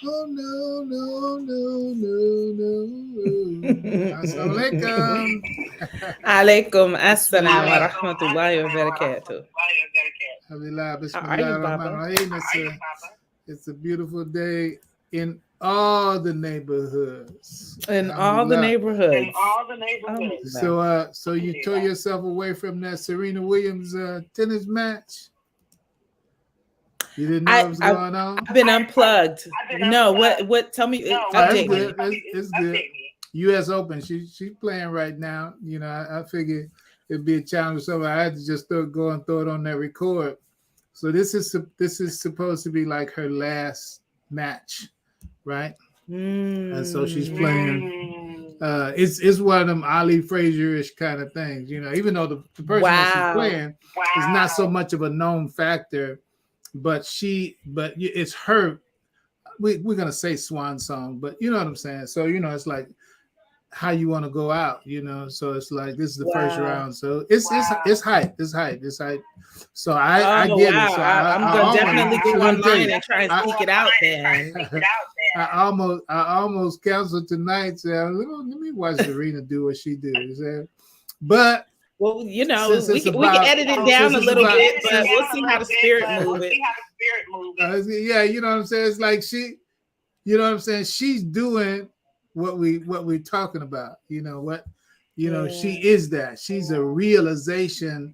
Oh no. Assalamualaikum. Alaikum assalam wa rahmatullahi wa barakatuh. How are you, Baba? It's a beautiful day in all the neighborhoods. In all the neighborhoods. So you tore yourself away from that Serena Williams tennis match? You didn't know what was going on? I've been unplugged. No, what? Tell me. Update me. It's good. U.S. Open. She's playing right now. You know, I figured it'd be a challenge. So I had to just go and throw it on that record. So this is supposed to be like her last match, right? And so she's playing. It's one of them Ali Frazier-ish kind of things, you know. Even though the person that she's playing is not so much of a known factor. But it's her. We're gonna say swan song, but you know what I'm saying. So you know, it's like how you want to go out, you know. So it's like this is the first round. So it's hype. It's hype. So I get it. So I'm gonna definitely go online and try and sneak it out there. I almost canceled tonight. So let me watch Serena do what she does. But. Well, you know, we can edit it down a little bit, but we'll see how the spirit moves it. Yeah, you know what I'm saying? It's like you know what I'm saying? She's doing what we're talking about. You know what? You know, she is that. She's a realization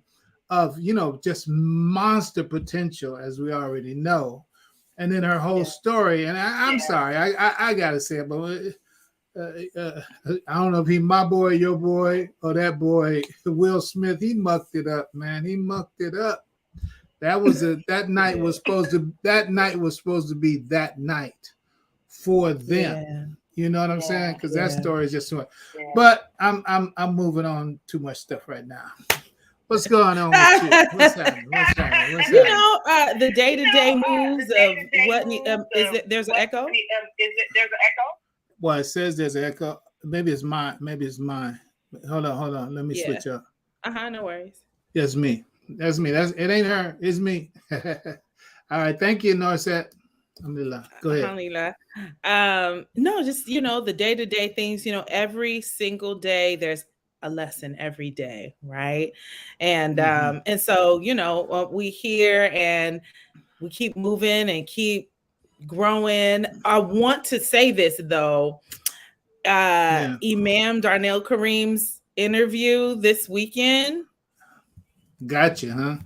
of, you know, just monster potential, as we already know. And then her whole story. And I'm sorry, I gotta say it, but I don't know if he my boy, your boy, or that boy, Will Smith. He mucked it up, man. He mucked it up. That night was supposed to be that night for them. Yeah. You know what I'm saying? Because that story is just so much. But I'm moving on too much stuff right now. What's going on with you? What's happening? You know, the day-to-day moves of what is it? There's an echo. Well, it says there's an echo. Maybe it's mine. Hold on. Let me switch up. No worries. That's me. It ain't her. It's me. All right. Thank you, Norset. Alhamdulillah. Go ahead. No, just, you know, the day-to-day things, you know, every single day there's a lesson every day, right? And and so, you know, we hear and we keep moving and keep growing. I want to say this though. Imam Darnell Kareem's interview this weekend. Gotcha, huh?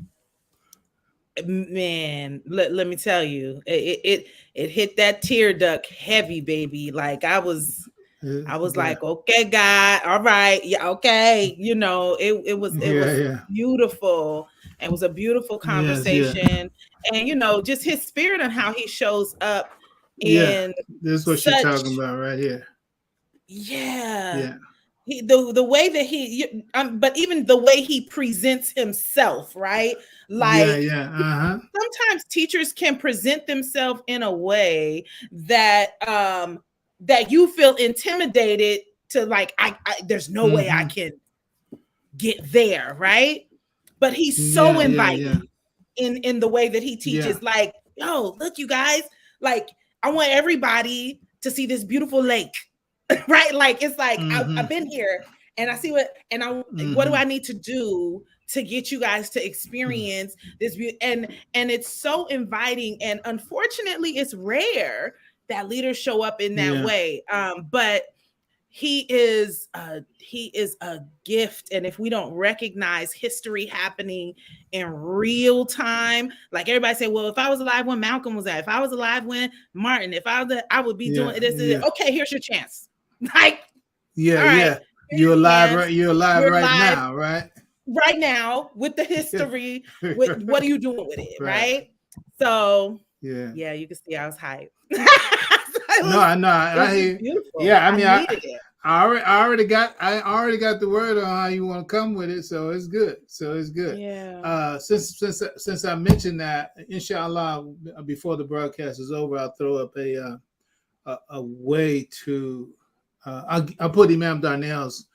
Man, let me tell you, it hit that tear duct heavy, baby. Like I was like, okay, God, all right, yeah, okay. You know, it was beautiful. It was a beautiful conversation. And you know, just his spirit and how he shows up in this is what you're talking about right here. Yeah. The way that but even the way he presents himself, right? Like sometimes teachers can present themselves in a way that that you feel intimidated to, like, I there's no way I can get there, right? but he's so Yeah, yeah, yeah. inviting in the way that he Yeah. teaches. Like, yo, look, you guys, like, I want everybody to see this beautiful lake. Right? Like, it's like I've Mm-hmm. been here and I see what do Mm-hmm. I need to do to get you guys to experience this and it's so inviting, and unfortunately it's rare that leaders show up in that Yeah. way. But he is a gift, and if we don't recognize history happening in real time, like everybody say, well, if I was alive when Malcolm was at, if I was alive when Martin, if I would be Yeah. doing this. Yeah. Okay, here's your chance. Like, Yeah. all right, Yeah. here's your chance. You're alive You're right live now, right? right now with the history. With what are you doing with it, Right. right? So Yeah. yeah, you can see I was hyped. No, I know. It was I just hear. beautiful. Yeah, I I mean, needed it. I already got the word on how you want to come with it, so it's good. So it's good. Yeah. Since I mentioned that, inshallah, before the broadcast is over, I'll throw up a way to. I'll put Imam Darnell's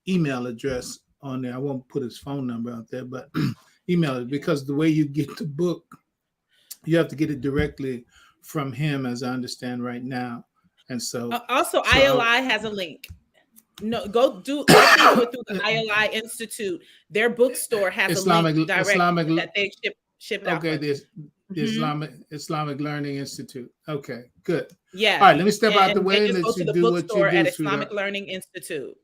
email address on there. I won't put his phone number out there, but email it, because the way you get the book, you have to get it directly from him, as I understand right now. And Also, so ILI has a link. No, definitely do it through the ILI Institute. Their bookstore has a link directly Islamic, that they ship it out okay, for. this the Hmm. Islamic Learning Institute. Okay, good. Yeah, All right, let me step out the and way and just go let to you the do what you bookstore do, at Islamic sweetheart. Learning Institute.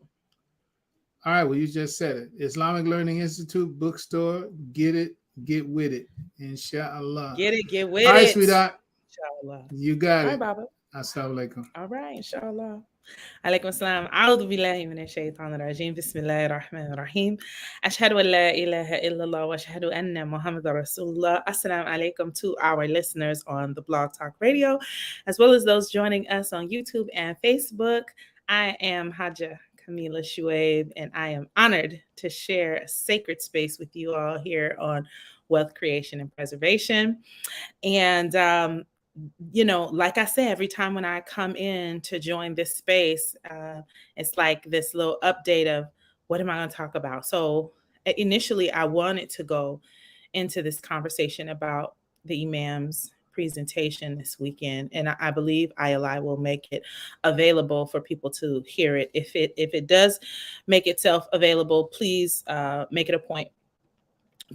All right, well, you just said it. Islamic Learning Institute bookstore. Get it, get with it, inshallah. Get it, get All with right, it. sweetheart, Inshallah. you got All right, it. Baba. Assalamu alaikum. All right, inshallah. عليكم السلام. أعوذ بالله من الشيطان الرجيم. بسم الله الرحمن الرحيم. أشهد أن لا إله إلا الله وأشهد أن محمد رسول الله. Assalamu alaikum to our listeners on the Blog Talk Radio, as well as those joining us on YouTube and Facebook. I am Haja Camila Shuaib, and I am honored to share a sacred space with you all here on Wealth Creation and Preservation. And like I said, every time when I come in to join this space, it's like this little update of what am I going to talk about. So initially, I wanted to go into this conversation about the imam's presentation this weekend, and I believe ILI will make it available for people to hear it. If it does make itself available, please make it a point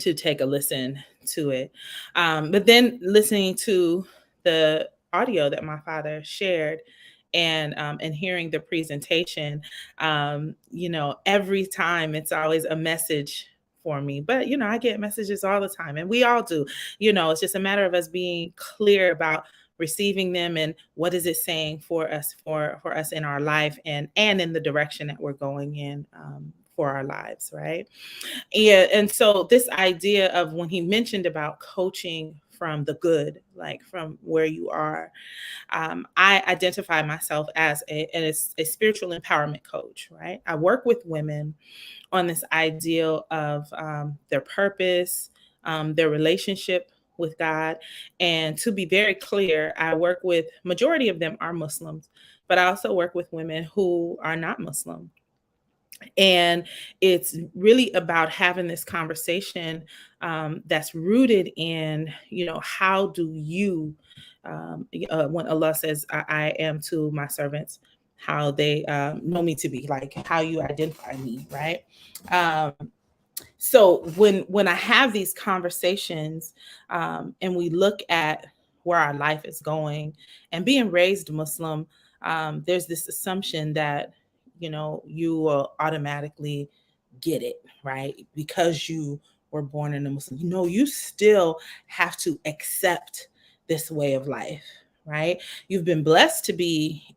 to take a listen to it. But then listening to the audio that my father shared, and hearing the presentation, every time it's always a message for me. But I get messages all the time, and we all do. It's just a matter of us being clear about receiving them and what is it saying for us in our life, and in the direction that we're going in, for our lives, right? Yeah, and so this idea of when he mentioned about coaching from the good, like from where you are, I identify myself as a spiritual empowerment coach, right? I work with women on this ideal of their purpose, their relationship with God. And to be very clear, I work with, majority of them are Muslims, but I also work with women who are not Muslim. And it's really about having this conversation that's rooted in, how do you, when Allah says, I am to my servants, how they know me to be, like how you identify me, right? Um, so when I have these conversations, and we look at where our life is going, and being raised Muslim, there's this assumption that you will automatically get it right because you were born in a Muslim. You still have to accept this way of life, right? You've been blessed to be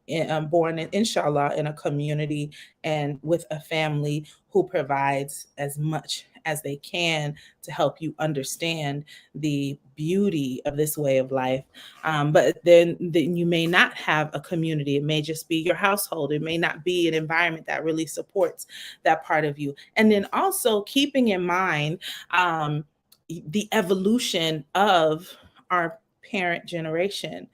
born in, inshallah, in a community and with a family who provides as much as they can to help you understand the beauty of this way of life. But then you may not have a community. It may just be your household. It may not be an environment that really supports that part of you. And then also keeping in mind the evolution of our parent generation.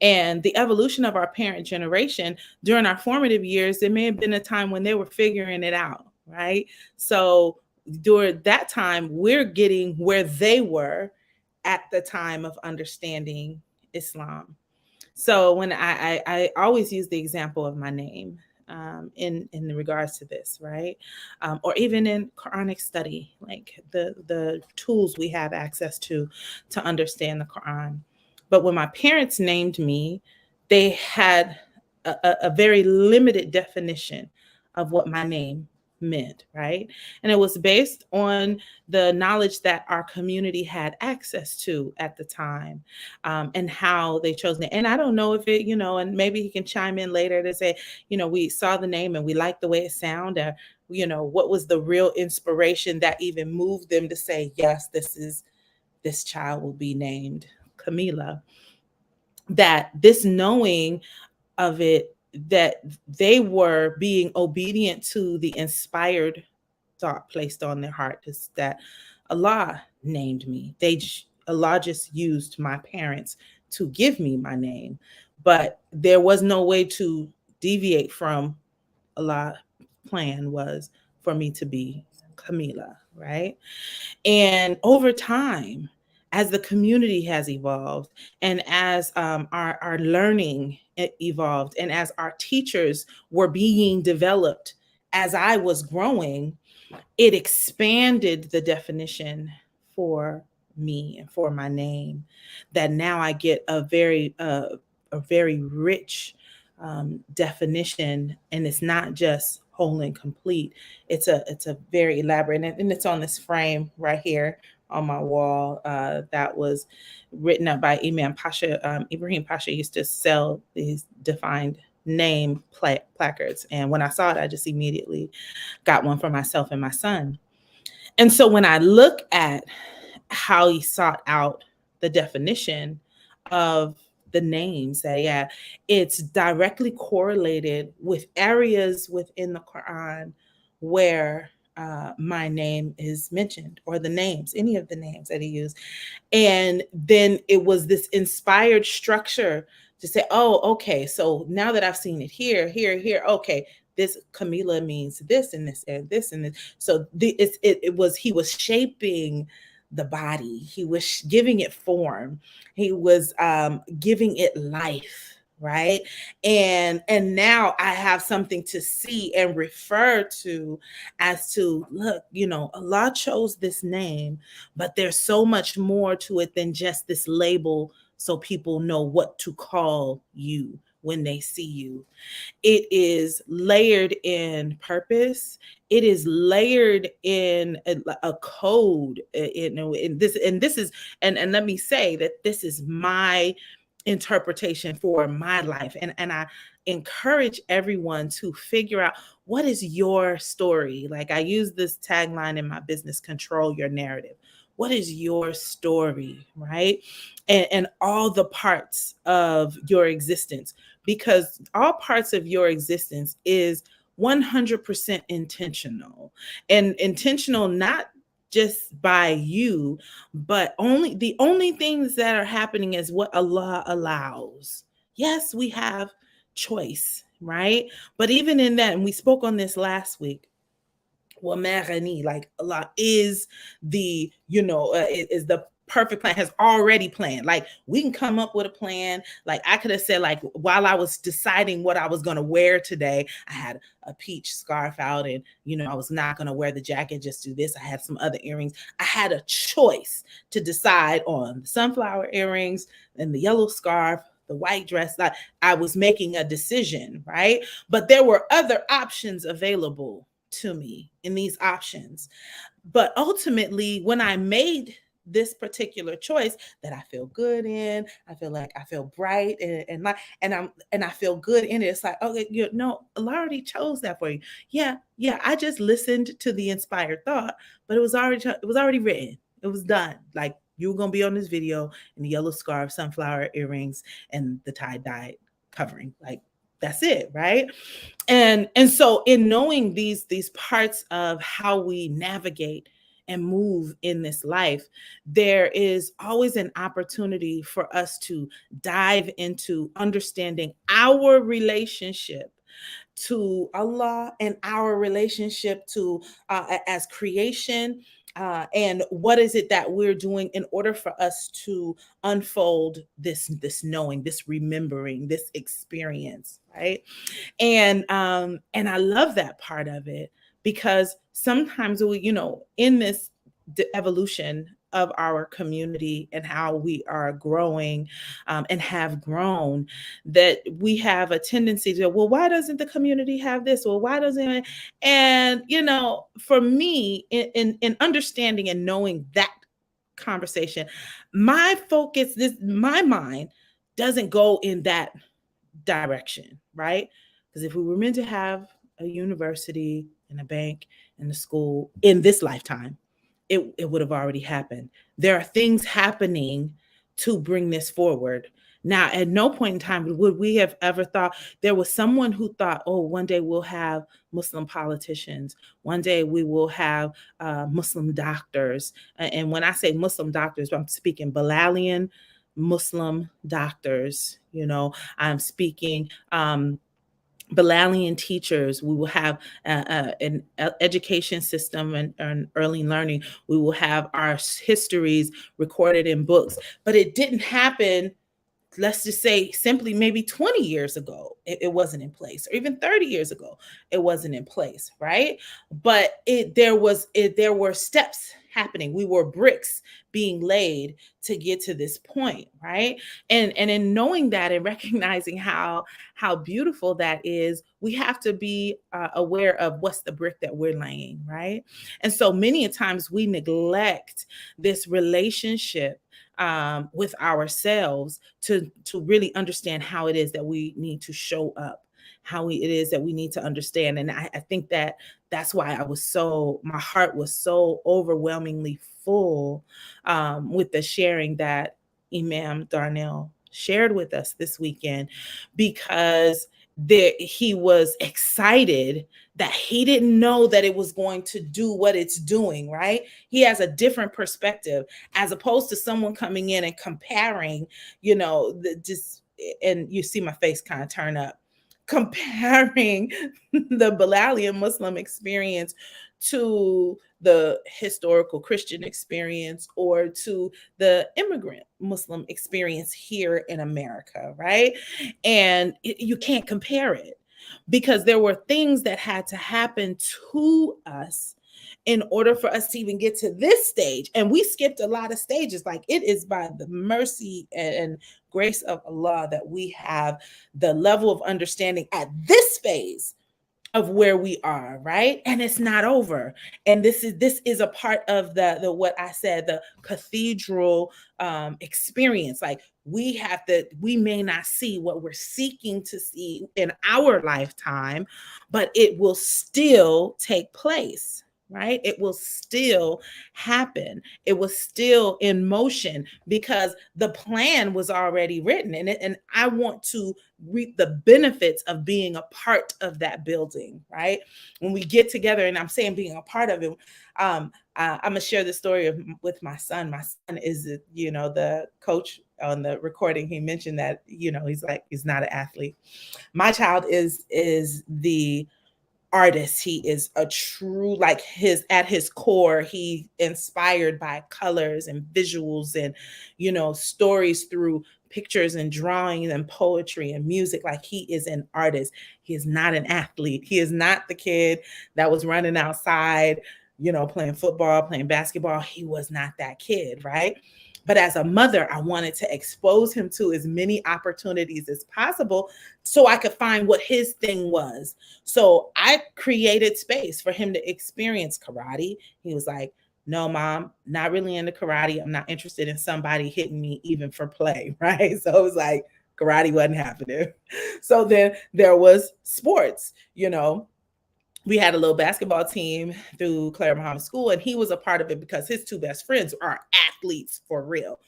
And the evolution of our parent generation during our formative years, there may have been a time when they were figuring it out, right? So during that time, we're getting where they were at the time of understanding Islam. So when I always use the example of my name, in regards to this, right? Or even in Quranic study, like the tools we have access to understand the Quran. But when my parents named me, they had a very limited definition of what my name meant, right? And it was based on the knowledge that our community had access to at the time, and how they chose it. And I don't know if it, and maybe he can chime in later to say, we saw the name and we liked the way it sounded. What was the real inspiration that even moved them to say, yes, this child will be named Camila. That this knowing of it, that they were being obedient to the inspired thought placed on their heart, is that Allah named me. Allah just used my parents to give me my name, but there was no way to deviate from Allah's plan was for me to be Camila, right? And over time, as the community has evolved, and as our learning evolved, and as our teachers were being developed, as I was growing, it expanded the definition for me and for my name. That now I get a very rich definition, and it's not just whole and complete. It's a very elaborate, and it's on this frame right here on my wall, that was written up by Imam Pasha. Ibrahim Pasha used to sell these defined name placards, and when I saw it, I just immediately got one for myself and my son. And so when I look at how he sought out the definition of the names, that yeah, it's directly correlated with areas within the Quran where my name is mentioned, or the names, any of the names that he used. And then it was this inspired structure to say, oh, okay, so now that I've seen it here, here, here, okay, this Camila means this and this and this and this. So it was, he was shaping the body, he was giving it form, he was giving it life, right? And now I have something to see and refer to, as to, look, Allah chose this name, but there's so much more to it than just this label, so people know what to call you when they see you. It is layered in purpose. It is layered in a code. And this is, and let me say that this is my interpretation for my life. And I encourage everyone to figure out, what is your story? Like I use this tagline in my business: control your narrative. What is your story, right? And all the parts of your existence, because all parts of your existence is 100% intentional, and intentional not just by you, but the only things that are happening is what Allah allows. Yes, we have choice, right? But even in that, and we spoke on this last week, like Allah is the, is the perfect plan, has already planned. Like we can come up with a plan. Like I could have said, like while I was deciding what I was going to wear today, I had a peach scarf out, and I was not going to wear the jacket, just do this. I had some other earrings. I had a choice to decide on the sunflower earrings and the yellow scarf, the white dress. Like I was making a decision, right? But there were other options available to me in these options. But ultimately, when I made this particular choice that I feel good in, I feel like I feel bright and I feel good in it. It's like, okay, Allah already chose that for you. Yeah, I just listened to the inspired thought, but it was already written. It was done. Like you were gonna be on this video in the yellow scarf, sunflower earrings, and the tie-dye covering. Like that's it, right? And so in knowing these parts of how we navigate and move in this life, there is always an opportunity for us to dive into understanding our relationship to Allah and our relationship to as creation, and what is it that we're doing in order for us to unfold this knowing, this remembering, this experience, right? And I love that part of it, because sometimes we, in this evolution of our community and how we are growing, and have grown, that we have a tendency to, well, why doesn't the community have this? Well, why doesn't it? And for me, in understanding and knowing that conversation, my focus, my mind doesn't go in that direction, right? Because if we were meant to have a university and a bank and a school in this lifetime, it would have already happened. There are things happening to bring this forward. Now, at no point in time would we have ever thought, there was someone who thought, oh, one day we'll have Muslim politicians. One day we will have Muslim doctors. And when I say Muslim doctors, I'm speaking Bilalian Muslim doctors. I'm speaking Bilalian teachers. We will have an education system and early learning. We will have our histories recorded in books. But it didn't happen, let's just say simply maybe 20 years ago, it wasn't in place, or even 30 years ago, it wasn't in place, right? But there were steps happening. We were bricks being laid to get to this point, right? And in knowing that and recognizing how beautiful that is, we have to be aware of what's the brick that we're laying, right? And so many times we neglect this relationship with ourselves to really understand how it is that we need to show up, how it is that we need to understand. And I think that's why my heart was so overwhelmingly full with the sharing that Imam Darnell shared with us this weekend, because he was excited that he didn't know that it was going to do what it's doing, right? He has a different perspective, as opposed to someone coming in and comparing, and you see my face kind of turn up, comparing the Bilalian Muslim experience to the historical Christian experience, or to the immigrant Muslim experience here in America, right? And you can't compare it, because there were things that had to happen to us in order for us to even get to this stage. And we skipped a lot of stages. Like, it is by the mercy and grace of Allah that we have the level of understanding at this phase of where we are, right? And it's not over. And this is a part of the what I said, the cathedral experience. Like, we may not see what we're seeking to see in our lifetime, but it will still take place, right? It will still happen. It was still in motion, because the plan was already written. And I want to reap the benefits of being a part of that building, right? When we get together, and I'm saying being a part of it, I'm gonna share the story with my son. My son is, the coach on the recording. He mentioned that, he's not an athlete. My child is the artist. He is a true, like, at his core, he inspired by colors and visuals and stories through pictures and drawing and poetry and music. Like, he is an artist. He is not an athlete. He is not the kid that was running outside, playing football, playing basketball. He was not that kid, right? But as a mother, I wanted to expose him to as many opportunities as possible so I could find what his thing was. So I created space for him to experience karate. He was like, no, mom, not really into karate. I'm not interested in somebody hitting me even for play, right? So it was like, karate wasn't happening. So then there was sports, we had a little basketball team through Clara Muhammad School, and he was a part of it because his two best friends are athletes for real.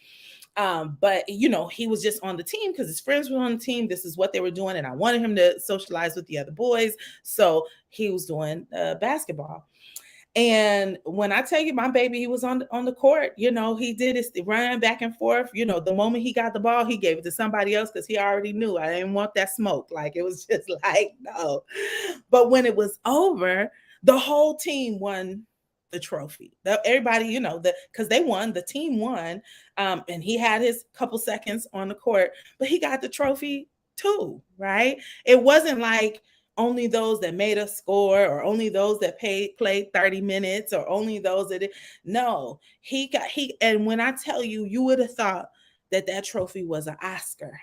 But he was just on the team because his friends were on the team. This is what they were doing, and I wanted him to socialize with the other boys, so he was doing basketball. And when I tell you, my baby, he was on the court, he did his run back and forth. The moment he got the ball, he gave it to somebody else because he already knew I didn't want that smoke. Like, it was just like, no. But when it was over, the whole team won the trophy. Everybody, because they won, the team won. And he had his couple seconds on the court, but he got the trophy too, right? It wasn't like only those that made a score, or only those that played 30 minutes, or only those that no, and when I tell you, you would have thought that trophy was an Oscar,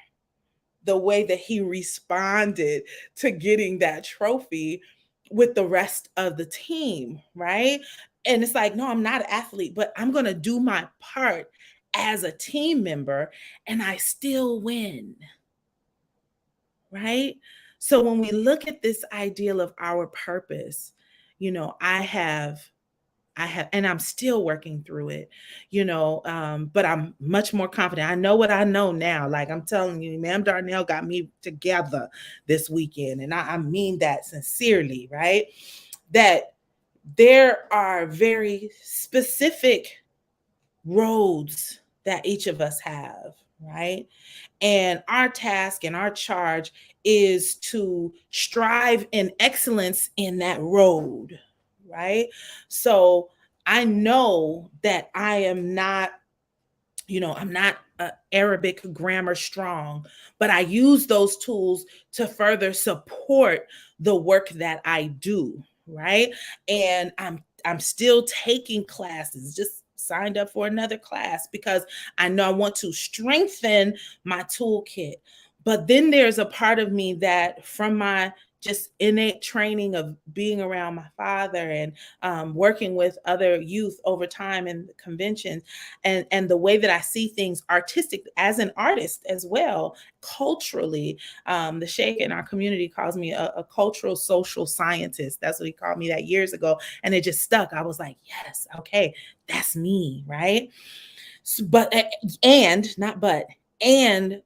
the way that he responded to getting that trophy with the rest of the team, right? And it's like, no, I'm not an athlete, but I'm going to do my part as a team member, and I still win, right? So when we look at this ideal of our purpose, I have, and I'm still working through it, but I'm much more confident. I know what I know now. Like, I'm telling you, Ma'am Darnell got me together this weekend. And I mean that sincerely, right? That there are very specific roads that each of us have, right? And our task and our charge is to strive in excellence in that road, right? So I know that I am not, I'm not Arabic grammar strong, but I use those tools to further support the work that I do, right? And I'm still taking classes, just signed up for another class because I know I want to strengthen my toolkit. But then there's a part of me that, from my just innate training of being around my father and working with other youth over time in the conventions, and the way that I see things artistic as an artist as well, culturally. The Sheikh in our community calls me a cultural social scientist. That's what he called me that years ago. And it just stuck. I was like, yes, okay, that's me, right? So, and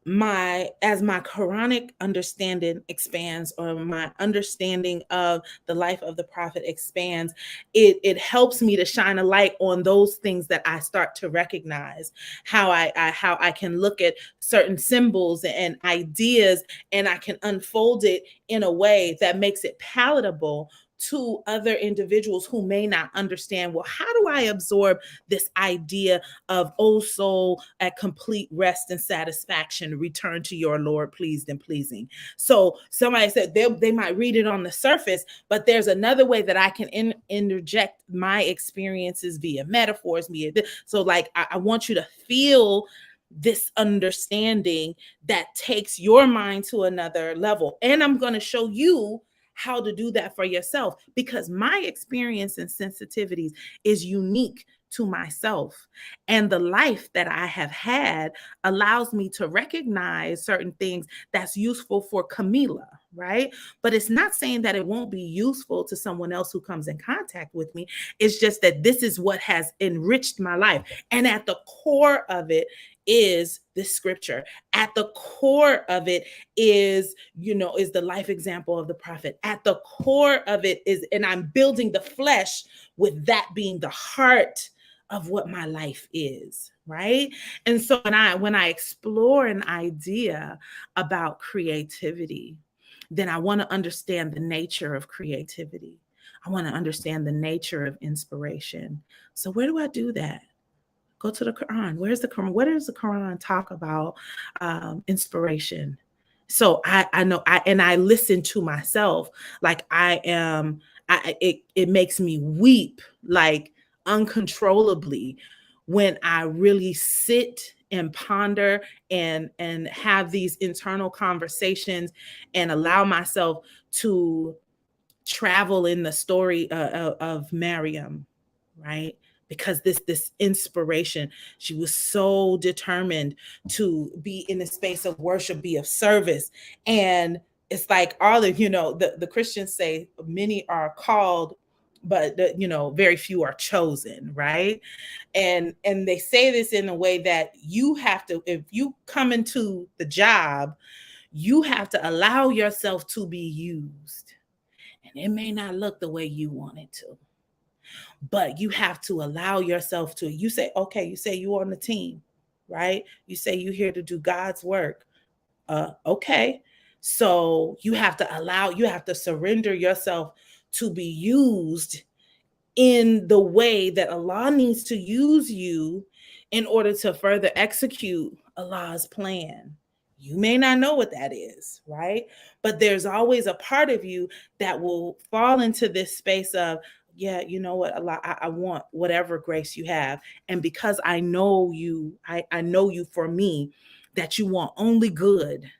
as my Quranic understanding expands, or my understanding of the life of the prophet expands, it helps me to shine a light on those things that I start to recognize, how I can look at certain symbols and ideas, and I can unfold it in a way that makes it palatable to other individuals who may not understand, well, how do I absorb this idea of, oh soul, at complete rest and satisfaction, return to your Lord, pleased and pleasing. So somebody said they might read it on the surface, but there's another way that I can interject my experiences via metaphors, so like, I want you to feel this understanding that takes your mind to another level. And I'm going to show you how to do that for yourself, because my experience and sensitivities is unique to myself. And the life that I have had allows me to recognize certain things that's useful for Camila, right? But it's not saying that it won't be useful to someone else who comes in contact with me. It's just that this is what has enriched my life. And at the core of it is this scripture. At the core of it is the life example of the prophet. At the core of it is, and I'm building the flesh with that being the heart of what my life is, right? And so when I explore an idea about creativity, then I want to understand the nature of creativity. I want to understand the nature of inspiration. So where do I do that? Go to the Quran. Where's the Quran? What does the Quran talk about inspiration? So I know I listen to myself, like it makes me weep like uncontrollably when I really sit and ponder and have these internal conversations and allow myself to travel in the story of Maryam, right? Because this inspiration, she was so determined to be in the space of worship, be of service. And it's like all of, the Christians say many are called, but very few are chosen, right? And they say this in a way that you have to, if you come into the job, you have to allow yourself to be used. And it may not look the way you want it to. But you have to allow yourself to, you say, okay, you say you're on the team, right? You say you're here to do God's work. Okay. So you have to surrender yourself to be used in the way that Allah needs to use you in order to further execute Allah's plan. You may not know what that is, right? But there's always a part of you that will fall into this space of, yeah, you know what, Allah, I want whatever grace you have. And because I know you, I know you for me, that you want only good,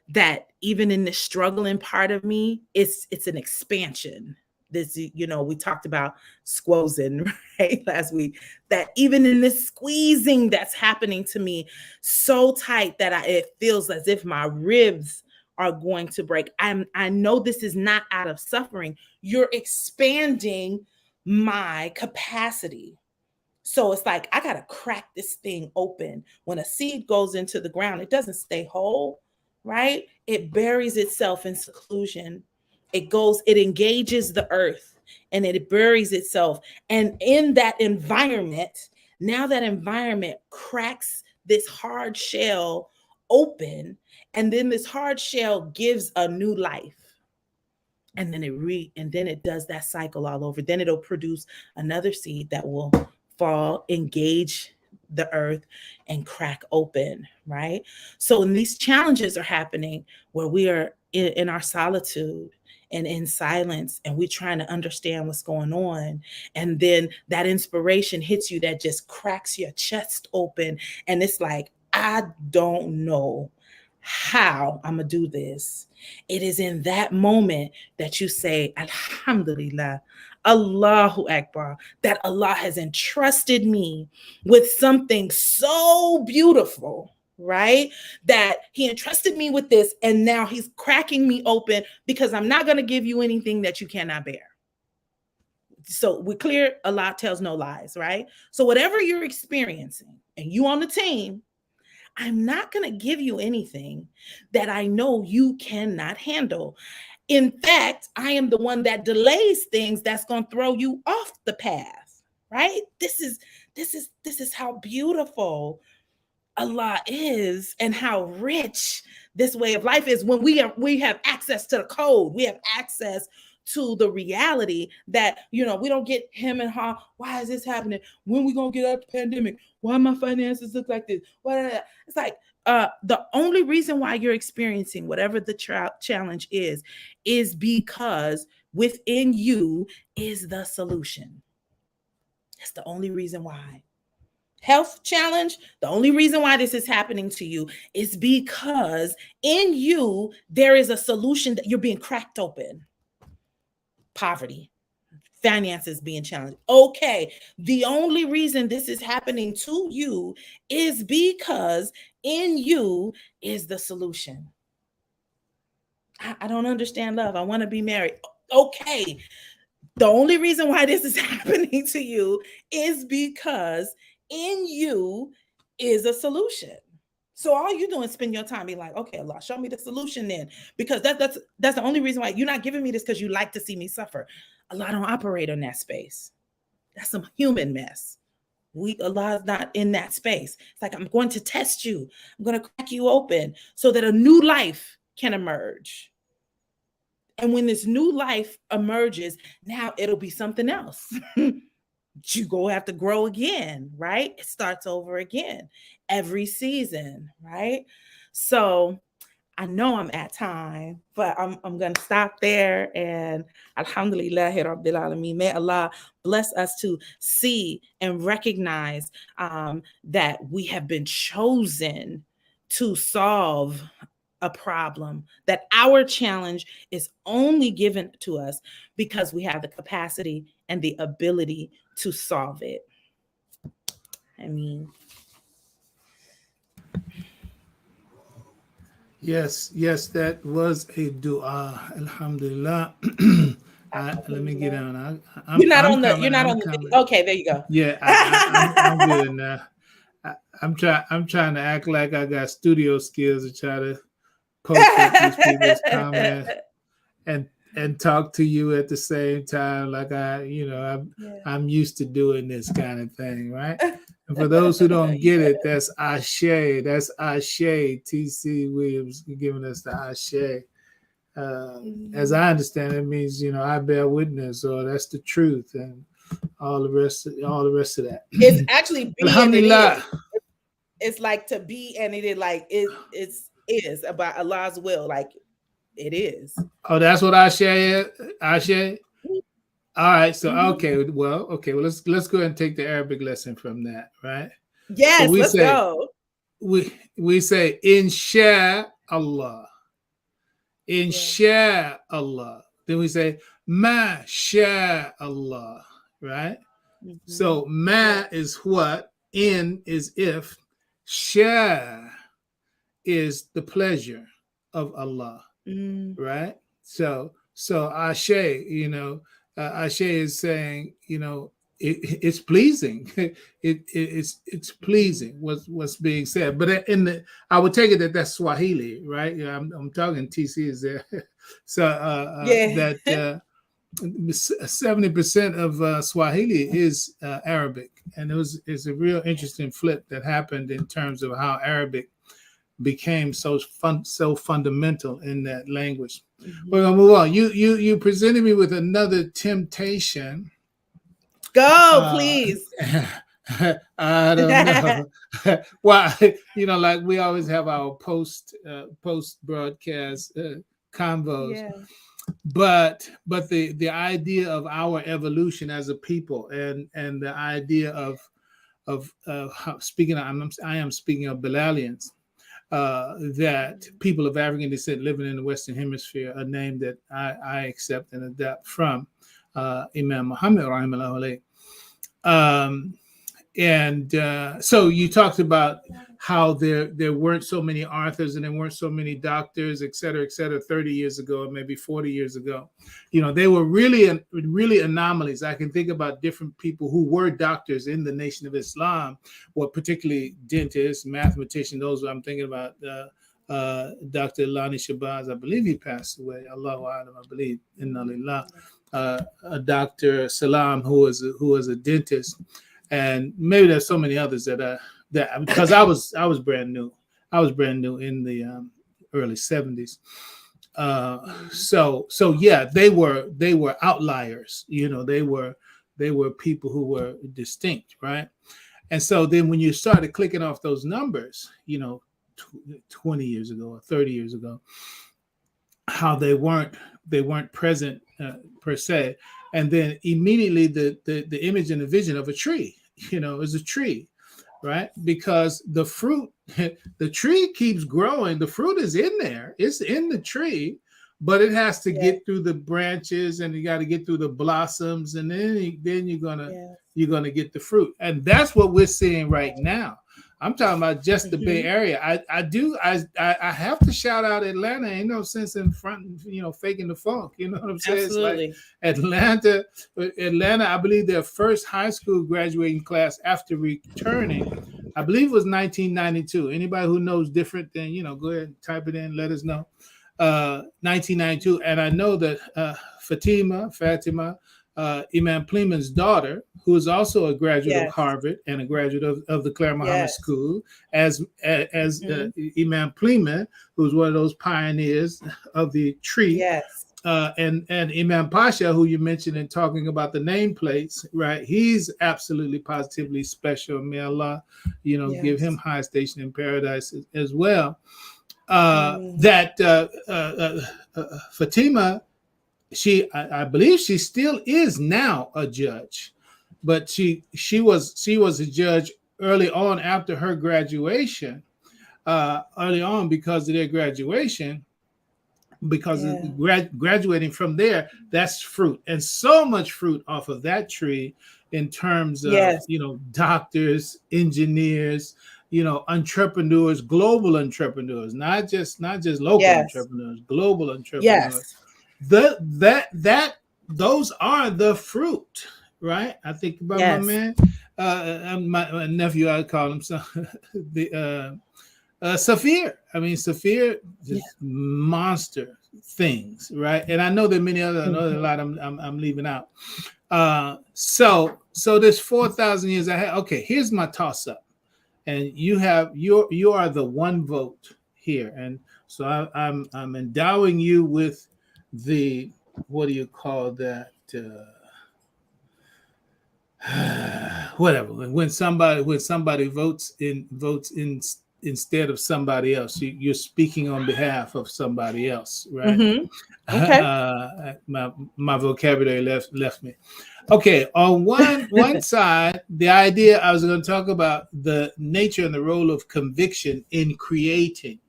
that even in the struggling part of me, it's an expansion. This, we talked about squozing right last week, that even in this squeezing that's happening to me so tight that it feels as if my ribs are going to break. I know this is not out of suffering. You're expanding my capacity. So it's like, I got to crack this thing open. When a seed goes into the ground, it doesn't stay whole, right? It buries itself in seclusion. It engages the earth and it buries itself. And in that environment, now that environment cracks this hard shell open, and then this hard shell gives a new life. And then it does that cycle all over. Then it'll produce another seed that will fall, engage the earth, and crack open, right? So when these challenges are happening, where we are in our solitude and in silence, and we're trying to understand what's going on, and then that inspiration hits you that just cracks your chest open, and it's like, I don't know how I'm gonna do this. It is in that moment that you say, Alhamdulillah, Allahu Akbar, that Allah has entrusted me with something so beautiful, right? That He entrusted me with this, and now He's cracking me open, because I'm not going to give you anything that you cannot bear. So we're clear, Allah tells no lies, right? So whatever you're experiencing, and you on the team, I'm not going to give you anything that I know you cannot handle. In fact, I am the one that delays things that's going to throw you off the path, right? This is how beautiful Allah is, and how rich this way of life is, when we have access to the code. We have access to the reality that, we don't get him and her. Why is this happening? When we gonna get out the pandemic? Why my finances look like this? It's like, the only reason why you're experiencing whatever the challenge is because within you is the solution. That's the only reason why. Health challenge, the only reason why this is happening to you is because in you there is a solution that you're being cracked open. Poverty, finances being challenged. Okay, the only reason this is happening to you is because in you is the solution. I don't understand love. I want to be married. Okay, the only reason why this is happening to you is because in you is a solution. So all you do is spend your time being like, okay, Allah, show me the solution then. Because that's the only reason why you're not giving me this, because you like to see me suffer. Allah don't operate in that space. That's some human mess. Allah is not in that space. It's like, I'm going to test you. I'm going to crack you open so that a new life can emerge. And when this new life emerges, now it'll be something else. You go have to grow again, right? It starts over again every season, right? So I know I'm at time, but I'm going to stop there. And alhamdulillah, Rabbil Alameen. May Allah bless us to see and recognize that we have been chosen to solve a problem, that our challenge is only given to us because we have the capacity and the ability to solve it. I mean, yes, that was a dua. Alhamdulillah. Let me get on. You're not on the video. Okay, there you go. Yeah, I'm good now. I'm trying to act like I got studio skills to try to post up these people's comments. And and talk to you at the same time. Like Yeah. I'm used to doing this kind of thing, right? And for those who don't get it, that's Ashe. That's Ashe. T.C. Williams giving us the Ashe. As Mhm. I understand, it means I bear witness, or that's the truth, and all the rest of that. It's actually be and it Alhamdulillah. is. It's like to be and it is like it's is about Allah's will. Like it is. Oh, that's what Ashe is. Ashe. All right. So Mhm. okay. Well, let's go ahead and take the Arabic lesson from that, right? So Yes, let's go. we say insha Allah. Yeah. Insha Allah. Then we say ma sha Allah, right? Hmm. So ma Yeah. is what, in is if, sha is the pleasure of Allah, Mm. right? So Ashe, Ashe is saying, it's pleasing. It's Mhm. pleasing what's being said. But I would take it that that's Swahili, right? Yeah, I'm talking. TC is there, so Yeah. that 70% of Swahili is Arabic, and it's a real interesting flip that happened in terms of how Arabic became so fundamental in that language. We're gonna Mhm. move on. You presented me with another temptation. Go, Uh, please. I don't know. Well, like we always have our post broadcast convos, Yeah. but the idea of our evolution as a people, and the idea of speaking. I am speaking of Bilalians, that people of African descent living in the Western Hemisphere, a name that I accept and adapt from Imam Muhammad rahimahullah. Um, and so you talked about how there weren't so many authors and there weren't so many doctors, et cetera, 30 years ago, or maybe 40 years ago. They were really anomalies. I can think about different people who were doctors in the Nation of Islam, or particularly dentists, mathematicians. Those I'm thinking about. Dr. Lani Shabazz, I believe he passed away. Allahu Alam, I believe. Inna lillah. Dr. Salam, who was a dentist, and maybe there's so many others that because I was brand new. I was brand new in the early 70s. Mhm. So yeah, they were outliers. They were people who were distinct, right? And so then when you started clicking off those numbers, 20 years ago or 30 years ago, how they weren't present per se, and then immediately the image and the vision of a tree, is a tree, right? Because the fruit, the tree keeps growing, the fruit is in there, it's in the tree, but it has to Yeah. get through the branches, and you got to get through the blossoms, and then Yeah. you're gonna get the fruit. And that's what we're seeing right now. I'm talking about just the Bay Hmm. Area. I have to shout out Atlanta. Ain't no sense in front, faking the funk. You know what I'm saying? It's like Absolutely. Atlanta. Atlanta, I believe their first high school graduating class after returning, I believe it was 1992. Anybody who knows different, then go ahead and type it in. Let us know. 1992, and I know that Fatima, Imam Pleman's daughter, who is also a graduate of Yes. Harvard and a graduate of the Claire Muhammad Yes. School, as Hmm. Imam Pleman, who's one of those pioneers of the tree, Yes. and Imam Pasha, who you mentioned in talking about the nameplates, right? He's absolutely positively special. May Allah, give him Yes. high station in paradise as well. Ameen. That Fatima, I believe she still is now a judge, but she was a judge early on after her graduation. Early on, because of their graduation, because of Yeah. graduating from there, that's fruit, and so much fruit off of that tree, in terms of Yes. doctors, engineers, entrepreneurs, global entrepreneurs, not just local Yes. entrepreneurs, global entrepreneurs. Yes. Those are the fruit, right? I think about my Yes. man, my nephew, I call him so, the Safir. I mean, Safir, Yeah. just monster. things, right? And I know there are many other, another lot I'm leaving out. So there's 4,000 years. Okay, here's my toss up, and you are the one vote here, and so I'm endowing you with the, what do you call that? Whatever. When somebody votes in instead of somebody else, you're speaking on behalf of somebody else, right? Mm-hmm. Okay. My vocabulary left me. Okay, on one side, the idea I was going to talk about the nature and the role of conviction in creating,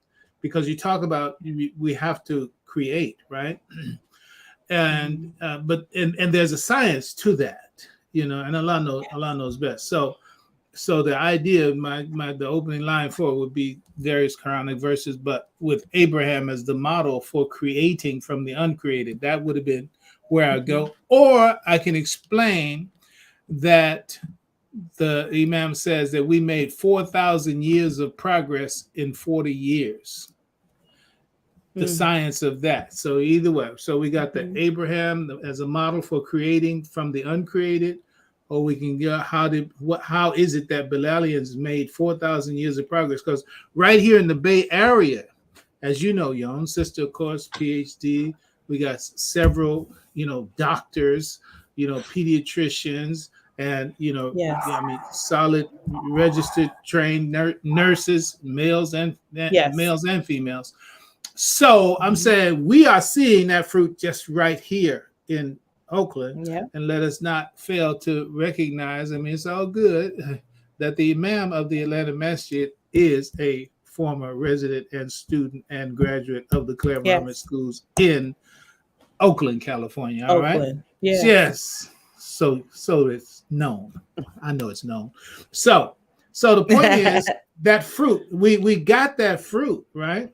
because you talk about we have to create, right? And but there's a science to that, and Allah knows best. So the idea, the opening line for it would be various Quranic verses, but with Abraham as the model for creating from the uncreated. That would have been where I go. Or I can explain that the Imam says that we made 4,000 years of progress in 40 years. The science of that. So either way, so we got the Abraham as a model for creating from the uncreated, or we can get how is it that Bilalians made 4,000 years of progress? Because right here in the Bay Area, as you know, your own sister, of course, PhD, we got several, doctors, pediatricians, and Yes. I mean, solid, registered, trained nurses, males and females. So I'm saying we are seeing that fruit just right here in Oakland, and let us not fail to recognize. I mean, it's all good that the Imam of the Atlanta Masjid is a former resident and student and graduate of the Claremont schools in Oakland, California. All right. Yes. So it's known. I know it's known. So the point is that fruit. We got that fruit, right?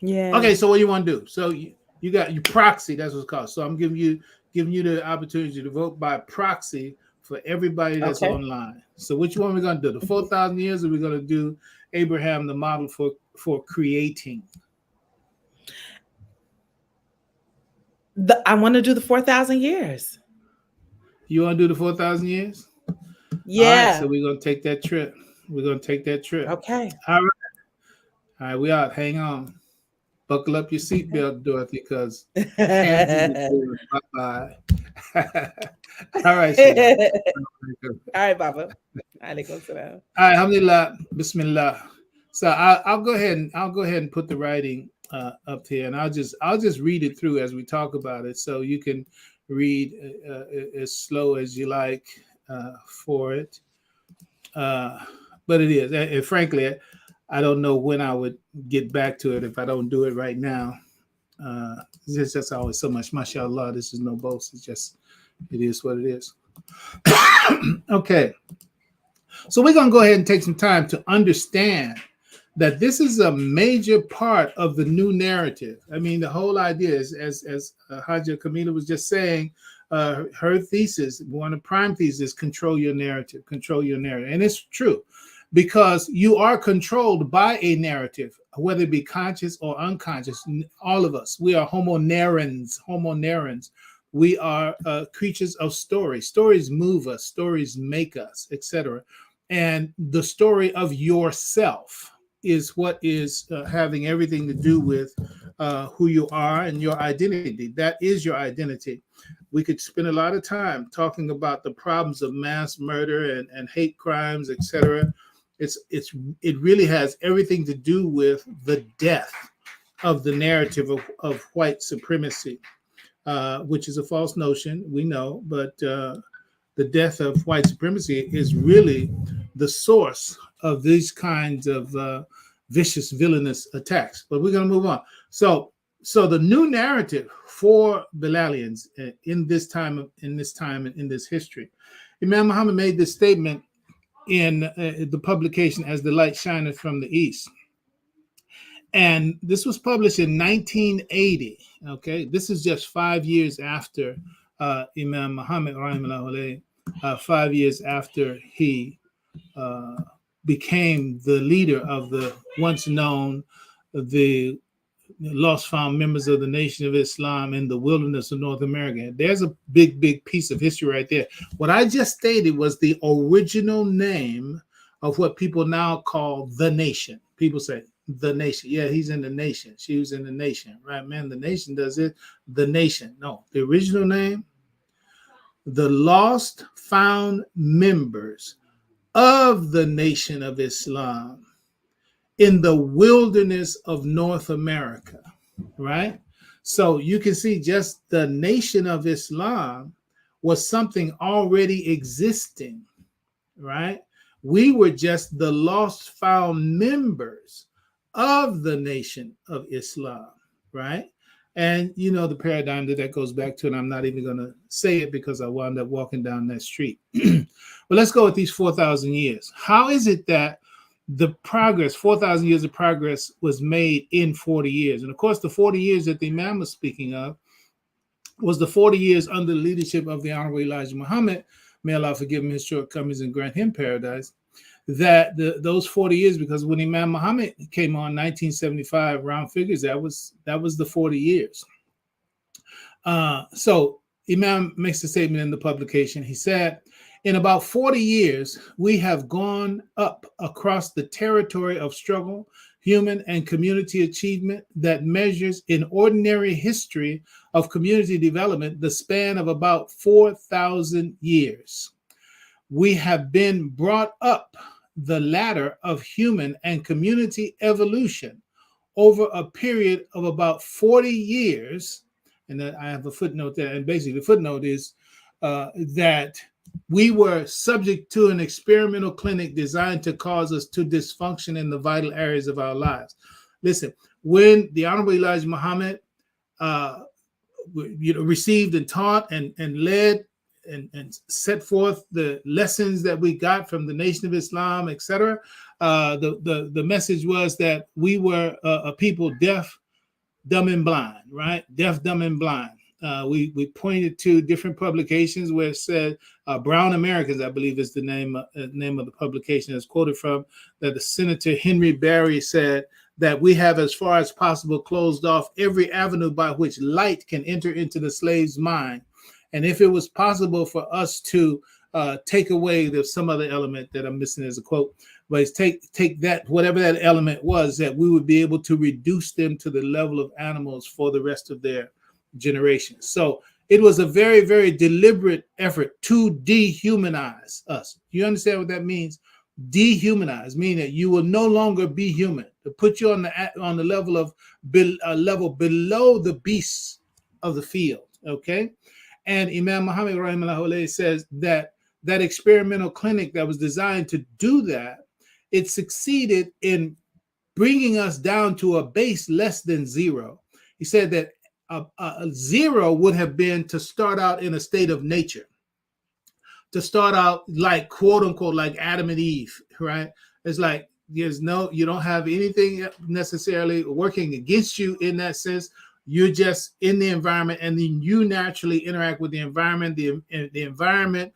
Yeah. Okay, so what do you want to do? So you got your proxy, that's what it's called. So I'm giving you the opportunity to vote by proxy for everybody that's online. So which one are we going to do? The 4,000 years, or we're going to do Abraham, the model for creating? I want to do the 4,000 years. You want to do the 4,000 years? Yeah. All right, so we're going to take that trip. Okay. All right, we out. Hang on. Buckle up your seatbelt, Dorothy, because bye-bye. All right. All right, Baba. All right, alhamdulillah, bismillah. So I'll go ahead and put the writing up here, and I'll just read it through as we talk about it, so you can read as slow as you like for it. But it is, and frankly, I don't know when I would get back to it if I don't do it right now. It's just always so much. MashaAllah, this is no boast. It's just, it is what it is. Okay. So we're going to go ahead and take some time to understand that this is a major part of the new narrative. I mean, the whole idea is, as Haja Kamila was just saying, her thesis, one of the prime thesis, control your narrative. And it's true, because you are controlled by a narrative, whether it be conscious or unconscious. All of us, we are homo narrans. We are creatures of story. Stories move us, stories make us, etc. And the story of yourself is what is having everything to do with who you are and your identity. That is your identity. We could spend a lot of time talking about the problems of mass murder and hate crimes, etc. It really has everything to do with the death of the narrative of white supremacy, which is a false notion, we know, but the death of white supremacy is really the source of these kinds of vicious, villainous attacks. But we're going to move on. So the new narrative for Bilalians in this time, in this history, Imam Muhammad made this statement in the publication As the Light Shineth from the East. And this was published in 1980. Okay, this is just 5 years after Imam Muhammad, 5 years after he became the leader of the once known, the lost found members of the Nation of Islam in the wilderness of North America. There's a big piece of history right there. What I just stated was the original name of what people now call the nation. People say the nation. Yeah, he's in the nation. She was in the nation, right? Man, the nation does it. The nation. No, the original name, the lost found members of the Nation of Islam in the wilderness of North America, right? So you can see just the Nation of Islam was something already existing, right? We were just the lost found members of the Nation of Islam, right? And you know the paradigm that goes back to, and I'm not even going to say it because I wound up walking down that street. But let's go with these 4,000 years. How is it that the progress, 4,000 years of progress, was made in 40 years? And of course, the 40 years that the Imam was speaking of was the 40 years under the leadership of the Honorable Elijah Muhammad. May Allah forgive him his shortcomings and grant him paradise. That those 40 years, because when Imam Muhammad came on 1975, round figures, that was the 40 years. So Imam makes a statement in the publication. He said, in about 40 years, we have gone up across the territory of struggle, human and community achievement that measures in ordinary history of community development the span of about 4,000 years. We have been brought up the ladder of human and community evolution over a period of about 40 years. And I have a footnote there. And basically the footnote is that we were subject to an experimental clinic designed to cause us to dysfunction in the vital areas of our lives. Listen, when the Honorable Elijah Muhammad received and taught and led and set forth the lessons that we got from the Nation of Islam, etc., the message was that we were a people deaf, dumb, and blind, right? Deaf, dumb, and blind. We pointed to different publications where it said Brown Americans, I believe is the name of the publication that's quoted from, that the Senator Henry Barry said that we have as far as possible closed off every avenue by which light can enter into the slave's mind. And if it was possible for us to take away, there's some other element that I'm missing as a quote, but it's take that, whatever that element was, that we would be able to reduce them to the level of animals for the rest of their generations. So it was a very, very deliberate effort to dehumanize us. You understand what that means? Dehumanize, meaning that you will no longer be human, to put you on the level of level below the beasts of the field. Okay. And Imam Muhammad rahimahullah says that experimental clinic that was designed to do that, it succeeded in bringing us down to a base less than zero. He said that a zero would have been to start out in a state of nature, to start out like, quote unquote, like Adam and Eve, right? It's like you don't have anything necessarily working against you in that sense. You're just in the environment, and then you naturally interact with the environment. The environment,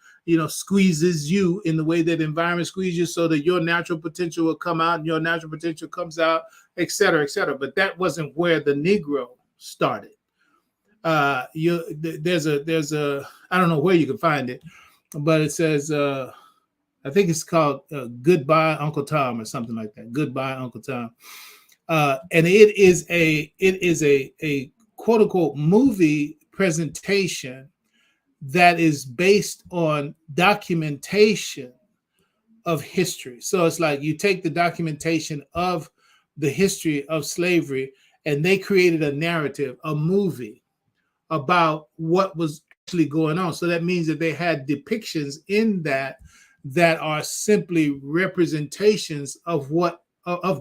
squeezes you in the way that the environment squeezes you, so that your natural potential will come out, and your natural potential comes out, et cetera, et cetera. But that wasn't where the Negro started. There's a I don't know where you can find it, but it says I think it's called Goodbye Uncle Tom or something like that. Goodbye Uncle Tom. And it is a quote unquote movie presentation that is based on documentation of history. So it's like you take the documentation of the history of slavery, and they created a narrative, a movie about what was actually going on. So that means that they had depictions in that are simply representations of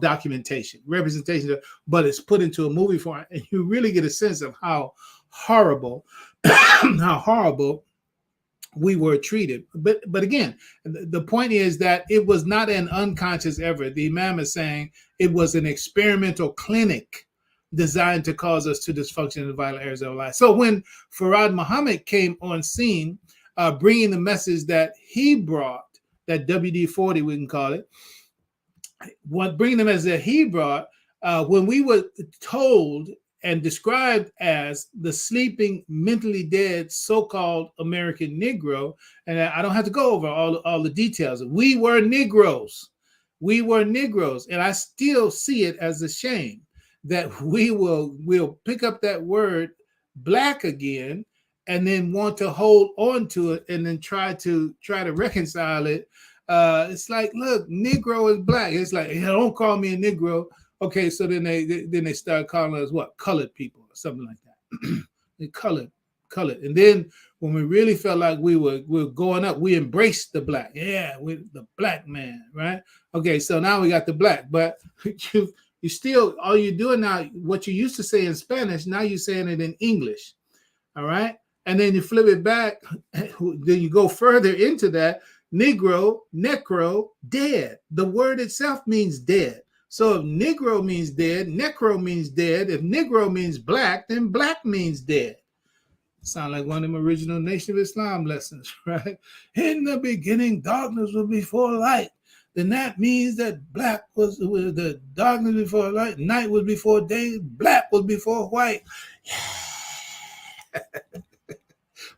documentation, but it's put into a movie form, and you really get a sense of how horrible we were treated. But again, the point is that it was not an unconscious effort. The Imam is saying it was an experimental clinic designed to cause us to dysfunction in the vital areas of our life. So when Farad Muhammad came on scene, bringing the message that he brought, that WD-40 we can call it, bringing the message that he brought, when we were told and described as the sleeping, mentally dead, so-called American Negro, and I don't have to go over all the details. We were Negroes. We were Negroes, and I still see it as a shame that we'll pick up that word black again and then want to hold on to it and then try to reconcile it. It's like, look, Negro is black. It's like, hey, don't call me a Negro. Okay, so then they start calling us what? Colored people or something like that. They colored. And then when we really felt like we were going up, we embraced the black. Yeah, we're the black man, right? Okay, so now we got the black, but you still, all you're doing now, what you used to say in Spanish, now you're saying it in English. All right. And then you flip it back, then you go further into that. Negro, necro, dead. The word itself means dead. So if Negro means dead, necro means dead. If Negro means black, then black means dead. Sound like one of them original Nation of Islam lessons, right? In the beginning, darkness was before light. Then that means that black was the darkness before light, night was before day, black was before white.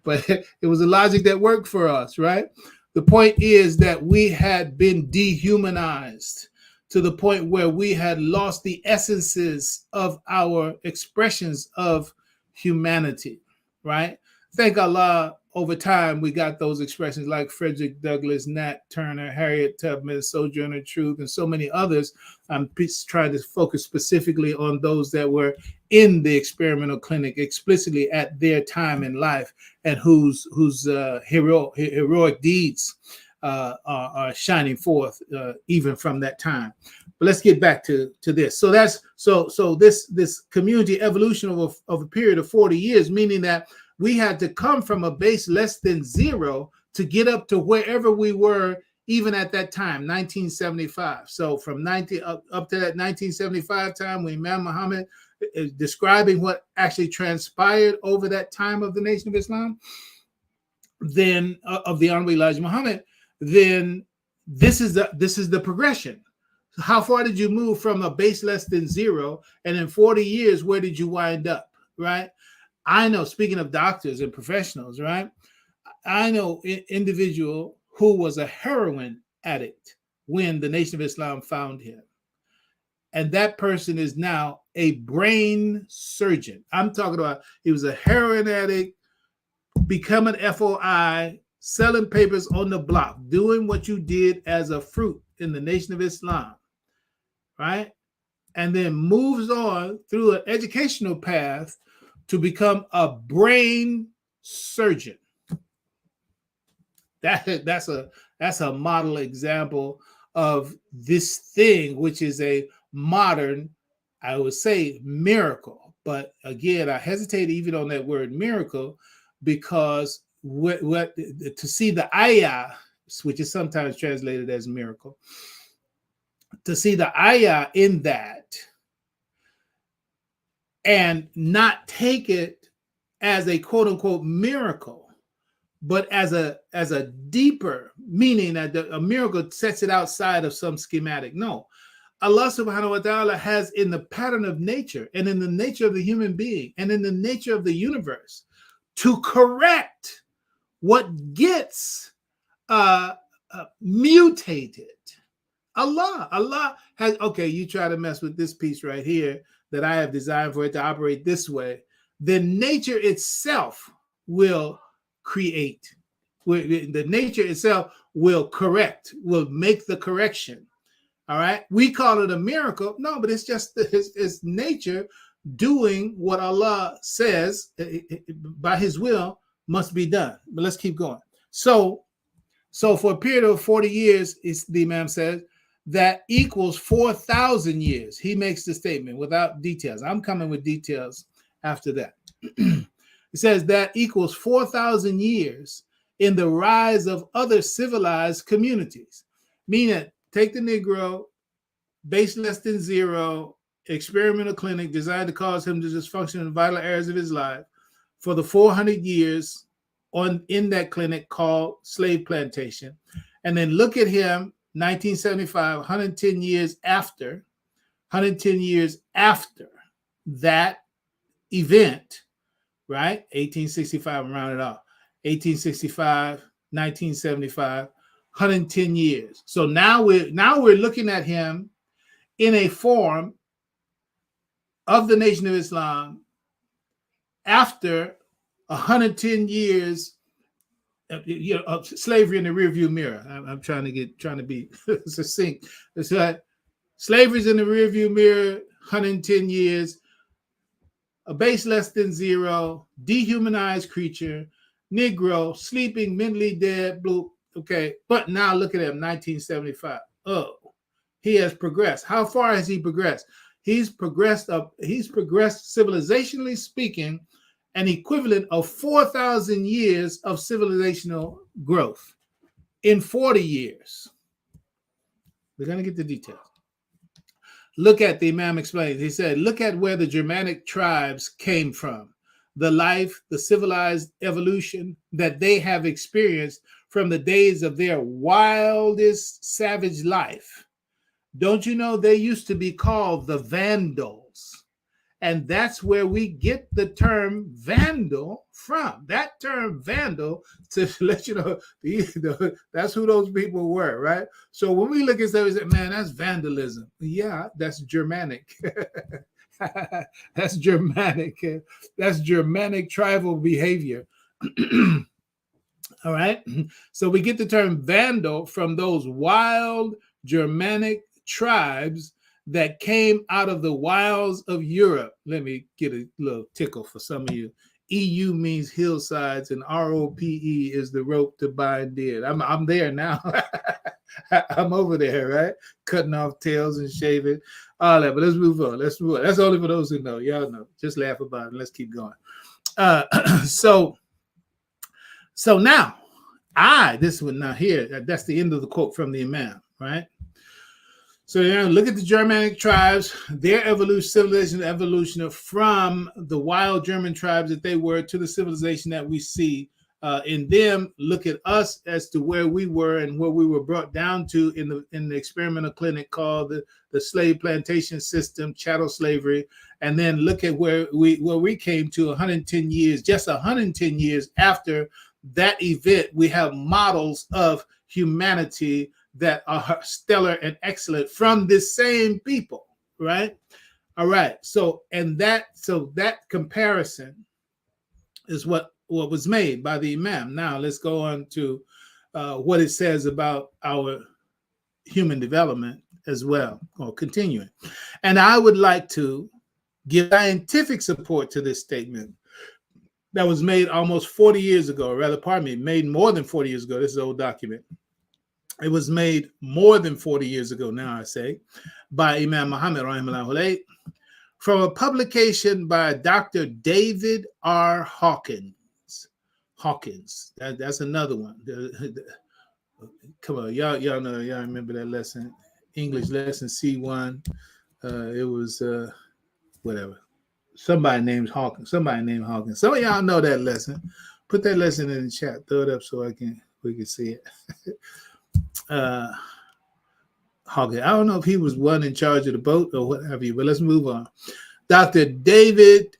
But it was a logic that worked for us, right? The point is that we had been dehumanized to the point where we had lost the essences of our expressions of humanity, right? Thank Allah, over time, we got those expressions like Frederick Douglass, Nat Turner, Harriet Tubman, Sojourner Truth, and so many others. I'm trying to focus specifically on those that were in the experimental clinic explicitly at their time in life and whose heroic deeds are shining forth even from that time. But let's get back to this. So this community evolution of a period of 40 years, meaning that we had to come from a base less than zero to get up to wherever we were, even at that time, 1975. So from up to that 1975 time, when Imam Muhammad is describing what actually transpired over that time of the Nation of Islam, then of the Honorable Elijah Muhammad, then this is the progression. How far did you move from a base less than zero? And in 40 years, where did you wind up, right? I know, speaking of doctors and professionals, right? I know an individual who was a heroin addict when the Nation of Islam found him. And that person is now a brain surgeon. I'm talking about, he was a heroin addict, becoming FOI, selling papers on the block, doing what you did as a fruit in the Nation of Islam, right? And then moves on through an educational path to become a brain surgeon. That's a model example of this thing, which is a modern, I would say, miracle. But again, I hesitate even on that word miracle, because to see the ayah, which is sometimes translated as miracle, to see the ayah in that and not take it as a quote unquote miracle, but as a deeper meaning, that a miracle sets it outside of some schematic. No, Allah subhanahu wa ta'ala has, in the pattern of nature and in the nature of the human being and in the nature of the universe, to correct what gets mutated. Allah has, okay, you try to mess with this piece right here that I have designed for it to operate this way, then nature itself will create. The nature itself will correct, will make the correction. All right. We call it a miracle. No, but it's just it's nature doing what Allah says by his will must be done. But let's keep going. So for a period of 40 years, the Imam says, that equals 4,000 years. He makes the statement without details. I'm coming with details after that. It says that equals 4,000 years in the rise of other civilized communities. Meaning, take the Negro, base less than zero, experimental clinic designed to cause him to dysfunction in vital areas of his life for the 400 years in that clinic called slave plantation. And then look at him, 1975, 110 years after, 110 years after that event, right? 1865, round it off. 1865, 1975, 110 years. So now we're looking at him in a form of the Nation of Islam after 110 years of slavery in the rearview mirror. I'm trying to be succinct. It's like slavery's in the rearview mirror, 110 years, a base less than zero, dehumanized creature, Negro, sleeping, mentally dead, blue. Okay, but now look at him, 1975. Oh, he has progressed. How far has he progressed? He's progressed civilizationally speaking, an equivalent of 4,000 years of civilizational growth in 40 years. We're going to get the details. Look at the Imam explains. He said, look at where the Germanic tribes came from, the life, the civilized evolution that they have experienced from the days of their wildest savage life. Don't you know they used to be called the Vandals? And that's where we get the term vandal from. That term vandal, to let you know, that's who those people were, right? So when we look at that, we say, man, that's vandalism. Yeah, that's Germanic. That's Germanic. That's Germanic tribal behavior. All right. So we get the term vandal from those wild Germanic tribes that came out of the wilds of Europe. Let me get a little tickle for some of you. EU means hillsides, and ROPE is the rope to bind dead. I'm there now. I'm over there, right? Cutting off tails and shaving, all that. But let's move on. That's only for those who know. Y'all know. Just laugh about it. Let's keep going. So now, this one now here, that's the end of the quote from the Imam, right? So look at the Germanic tribes, their civilization evolution from the wild German tribes that they were to the civilization that we see in them. Look at us as to where we were and where we were brought down to in the experimental clinic called the slave plantation system, chattel slavery, and then look at where we came to 110 years, just 110 years after that event. We have models of humanity that are stellar and excellent from this same people, right? All right. So that comparison is what was made by the Imam. Now let's go on to what it says about our human development as well, or continuing. And I would like to give scientific support to this statement that was made almost 40 years ago, or rather, pardon me, made more than 40 years ago. This is an old document. It was made more than 40 years ago now, I say, by Imam Muhammad, rahimahullah, from a publication by Dr. David R. Hawkins. That's another one. Come on, y'all know, y'all remember that lesson, English lesson C1. It was whatever. Somebody named Hawkins. Some of y'all know that lesson. Put that lesson in the chat. Throw it up so we can see it. Hawkins. I don't know if he was one in charge of the boat or what have you, but let's move on. Dr. David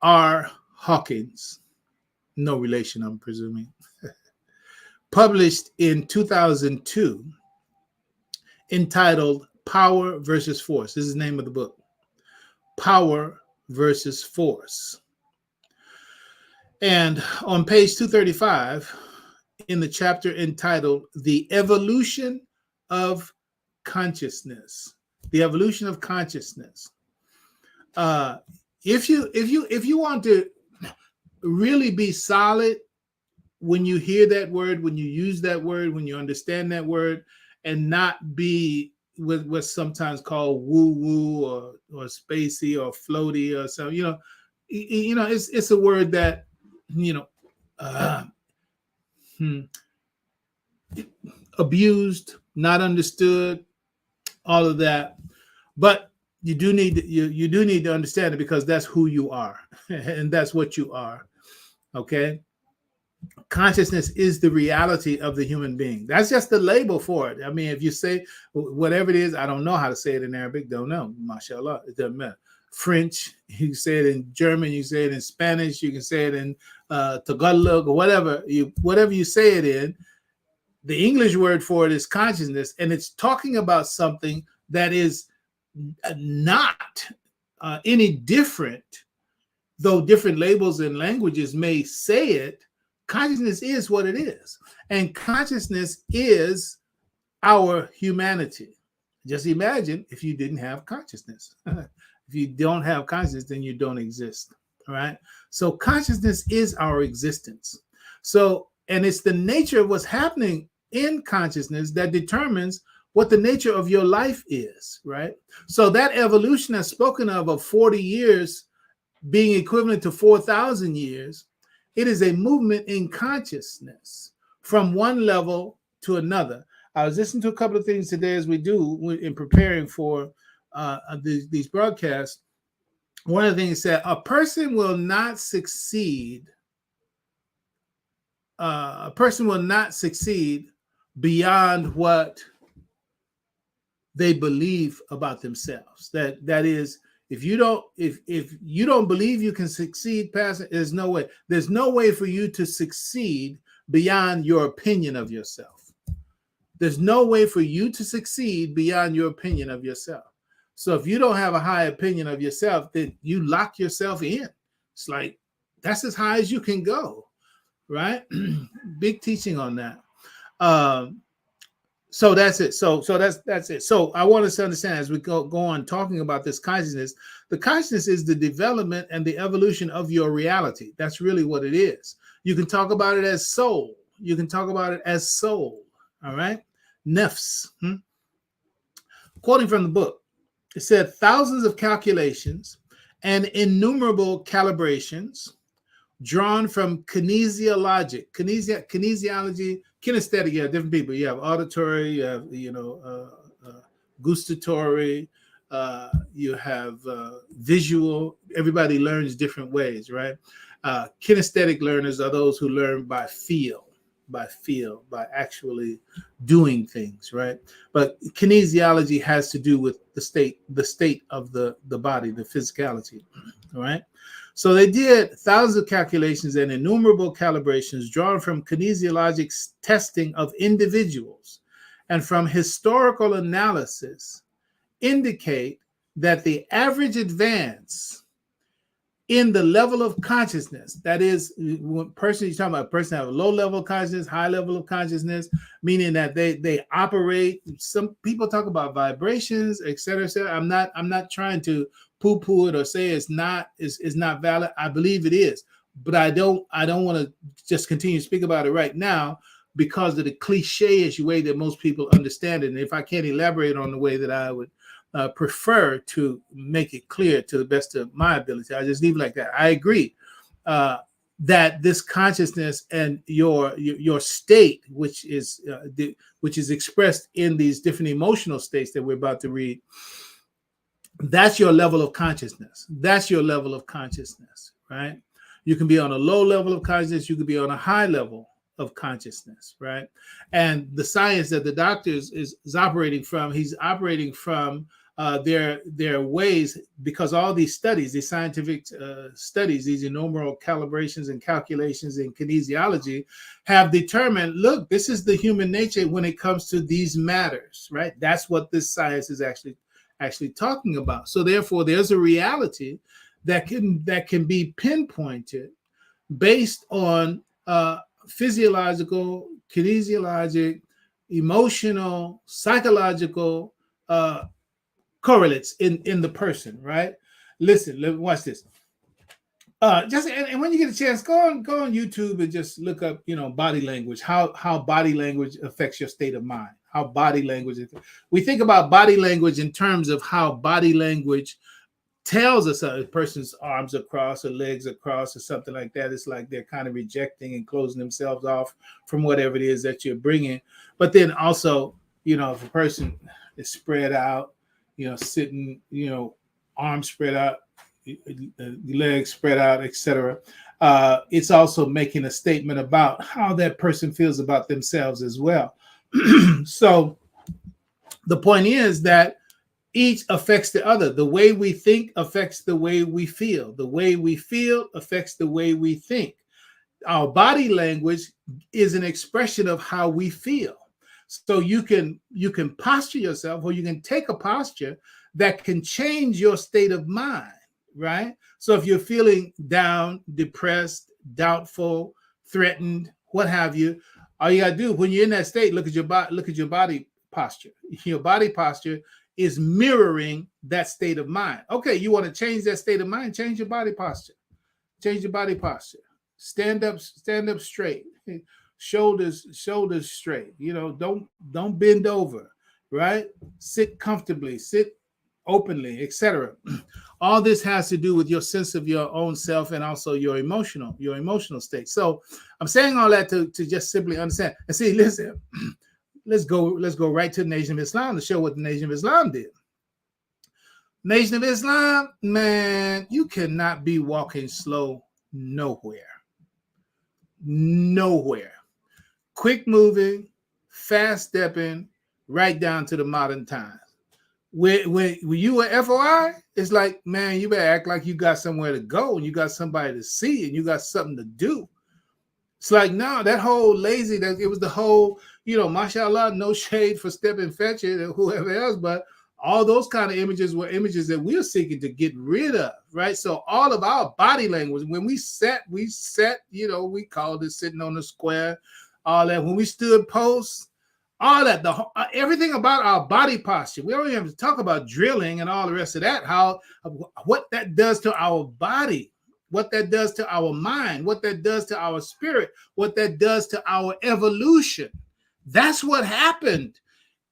R. Hawkins, no relation, I'm presuming, published in 2002, entitled Power versus Force. This is the name of the book. Power versus Force. And on page 235, in the chapter entitled The Evolution of Consciousness. The evolution of consciousness. If you want to really be solid when you hear that word, when you use that word, when you understand that word, and not be with what's sometimes called woo-woo or spacey or floaty or so, it's a word that, abused, not understood, all of that. But you do need to understand it, because that's who you are and that's what you are. Okay. Consciousness is the reality of the human being. That's just the label for it. I mean, if you say whatever it is, I don't know how to say it in Arabic, don't know, mashallah, it doesn't matter. French, you can say it in German, you say it in Spanish, you can say it in Tagalog, or whatever you say it in. The English word for it is consciousness, and it's talking about something that is not any different, though different labels and languages may say it. Consciousness is what it is, and consciousness is our humanity. Just imagine if you didn't have consciousness. If you don't have consciousness, then you don't exist. All right. So consciousness is our existence. So, and it's the nature of what's happening in consciousness that determines what the nature of your life is, right? So that evolution that's spoken of 40 years being equivalent to 4,000 years, it is a movement in consciousness from one level to another. I was listening to a couple of things today as we do in preparing for these broadcasts. One of the things said, a person will not succeed. A person will not succeed beyond what they believe about themselves. That is, if you don't believe you can succeed past it, there's no way. There's no way for you to succeed beyond your opinion of yourself. There's no way for you to succeed beyond your opinion of yourself. So if you don't have a high opinion of yourself, then you lock yourself in. It's like, that's as high as you can go, right? Big teaching on that. So that's it. So that's it. So I want us to understand as we go on talking about this consciousness, the consciousness is the development and the evolution of your reality. That's really what it is. You can talk about it as soul. You can talk about it as soul. All right. Nefs. Quoting from the book, it said thousands of calculations and innumerable calibrations drawn from kinesiology, kinesthetic. You have different people. You have auditory, you have gustatory, you have visual. Everybody learns different ways, right? Kinesthetic learners are those who learn by feel, by actually doing things, right? But kinesiology has to do with the state of the body, the physicality, right? So they did thousands of calculations and innumerable calibrations drawn from kinesiologic testing of individuals and from historical analysis indicate that the average advance in the level of consciousness, that is, when person you're talking about, a person have a low level of consciousness, high level of consciousness, meaning that they operate. Some people talk about vibrations, et cetera, et cetera. I'm not trying to poo-poo it or say it's not valid. I believe it is, but I don't want to just continue to speak about it right now because of the cliche-ish way that most people understand it. And if I can't elaborate on the way that I would prefer to make it clear to the best of my ability, I just leave it like that. I agree that this consciousness and your state, which is expressed in these different emotional states that we're about to read, that's your level of consciousness. That's your level of consciousness, right? You can be on a low level of consciousness. You could be on a high level of consciousness, right? And the science that the doctor is operating from, he's operating from their ways, because all these studies, these scientific studies, these innumerable calibrations and calculations in kinesiology have determined, look, this is the human nature when it comes to these matters, right? That's what this science is actually talking about. So therefore, there's a reality that can be pinpointed based on physiological, kinesiologic, emotional, psychological correlates in the person, right? Listen, watch this. And when you get a chance, go on YouTube and just look up, body language, how body language affects your state of mind. How body language, we think about body language in terms of how body language tells us a person's arms are crossed or legs are crossed or something like that. It's like they're kind of rejecting and closing themselves off from whatever it is that you're bringing. But then also, if a person is spread out, sitting, arms spread out, legs spread out, etc. it's also making a statement about how that person feels about themselves as well. So the point is that each affects the other. The way we think affects the way we feel. The way we feel affects the way we think. Our body language is an expression of how we feel. So you can posture yourself, or you can take a posture that can change your state of mind, right? So if you're feeling down, depressed, doubtful, threatened, what have you, all you gotta do when you're in that state, look at your body posture. Your body posture is mirroring that state of mind. Okay, you want to change that state of mind, change your body posture. Change your body posture. Stand up straight. Shoulders straight. Don't bend over, right? Sit comfortably, sit openly, etc. All this has to do with your sense of your own self and also your emotional state. So I'm saying all that to just simply understand. And see, listen, let's go right to the Nation of Islam to show what the Nation of Islam did. Nation of Islam, man, you cannot be walking slow nowhere. Quick moving, fast stepping, right down to the modern times. When you were FOI, it's like, man, you better act like you got somewhere to go and you got somebody to see and you got something to do. It's like, no, that whole lazy, that it was the whole, mashallah, no shade for Stephen Fetchit or whoever else, but all those kind of images were images that we're seeking to get rid of, right? So all of our body language, when we sat, we called it sitting on the square, all that. When we stood posts, all that, everything about our body posture. We don't even have to talk about drilling and all the rest of that, what that does to our body, what that does to our mind, what that does to our spirit, what that does to our evolution. That's what happened.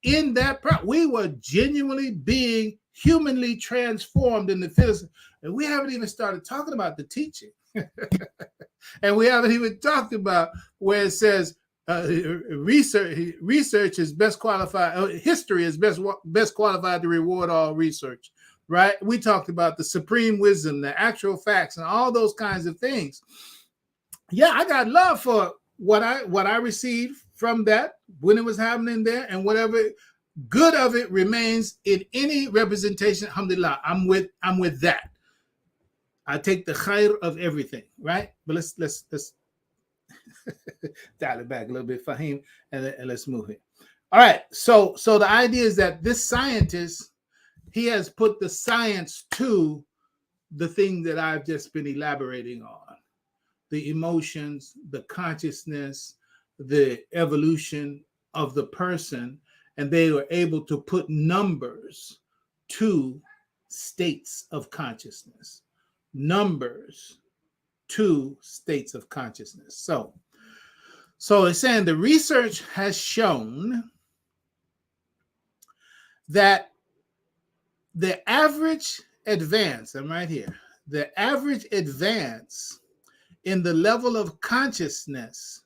In that we were genuinely being humanly transformed in the physical, and we haven't even started talking about the teaching. And we haven't even talked about where it says research is best qualified, history is best qualified to reward all research, right? We talked about the supreme wisdom, the actual facts, and all those kinds of things. Yeah, I got love for what I received from that when it was happening there, and whatever good of it remains in any representation, alhamdulillah, I'm with that. I take the khair of everything, right? But let's dial it back a little bit, Fahim, and let's move it. All right, so the idea is that this scientist, he has put the science to the thing that I've just been elaborating on: the emotions, the consciousness, the evolution of the person, and they were able to put numbers to states of consciousness. Numbers to states of consciousness. So it's saying the research has shown that the average advance, I'm right here, the average advance in the level of consciousness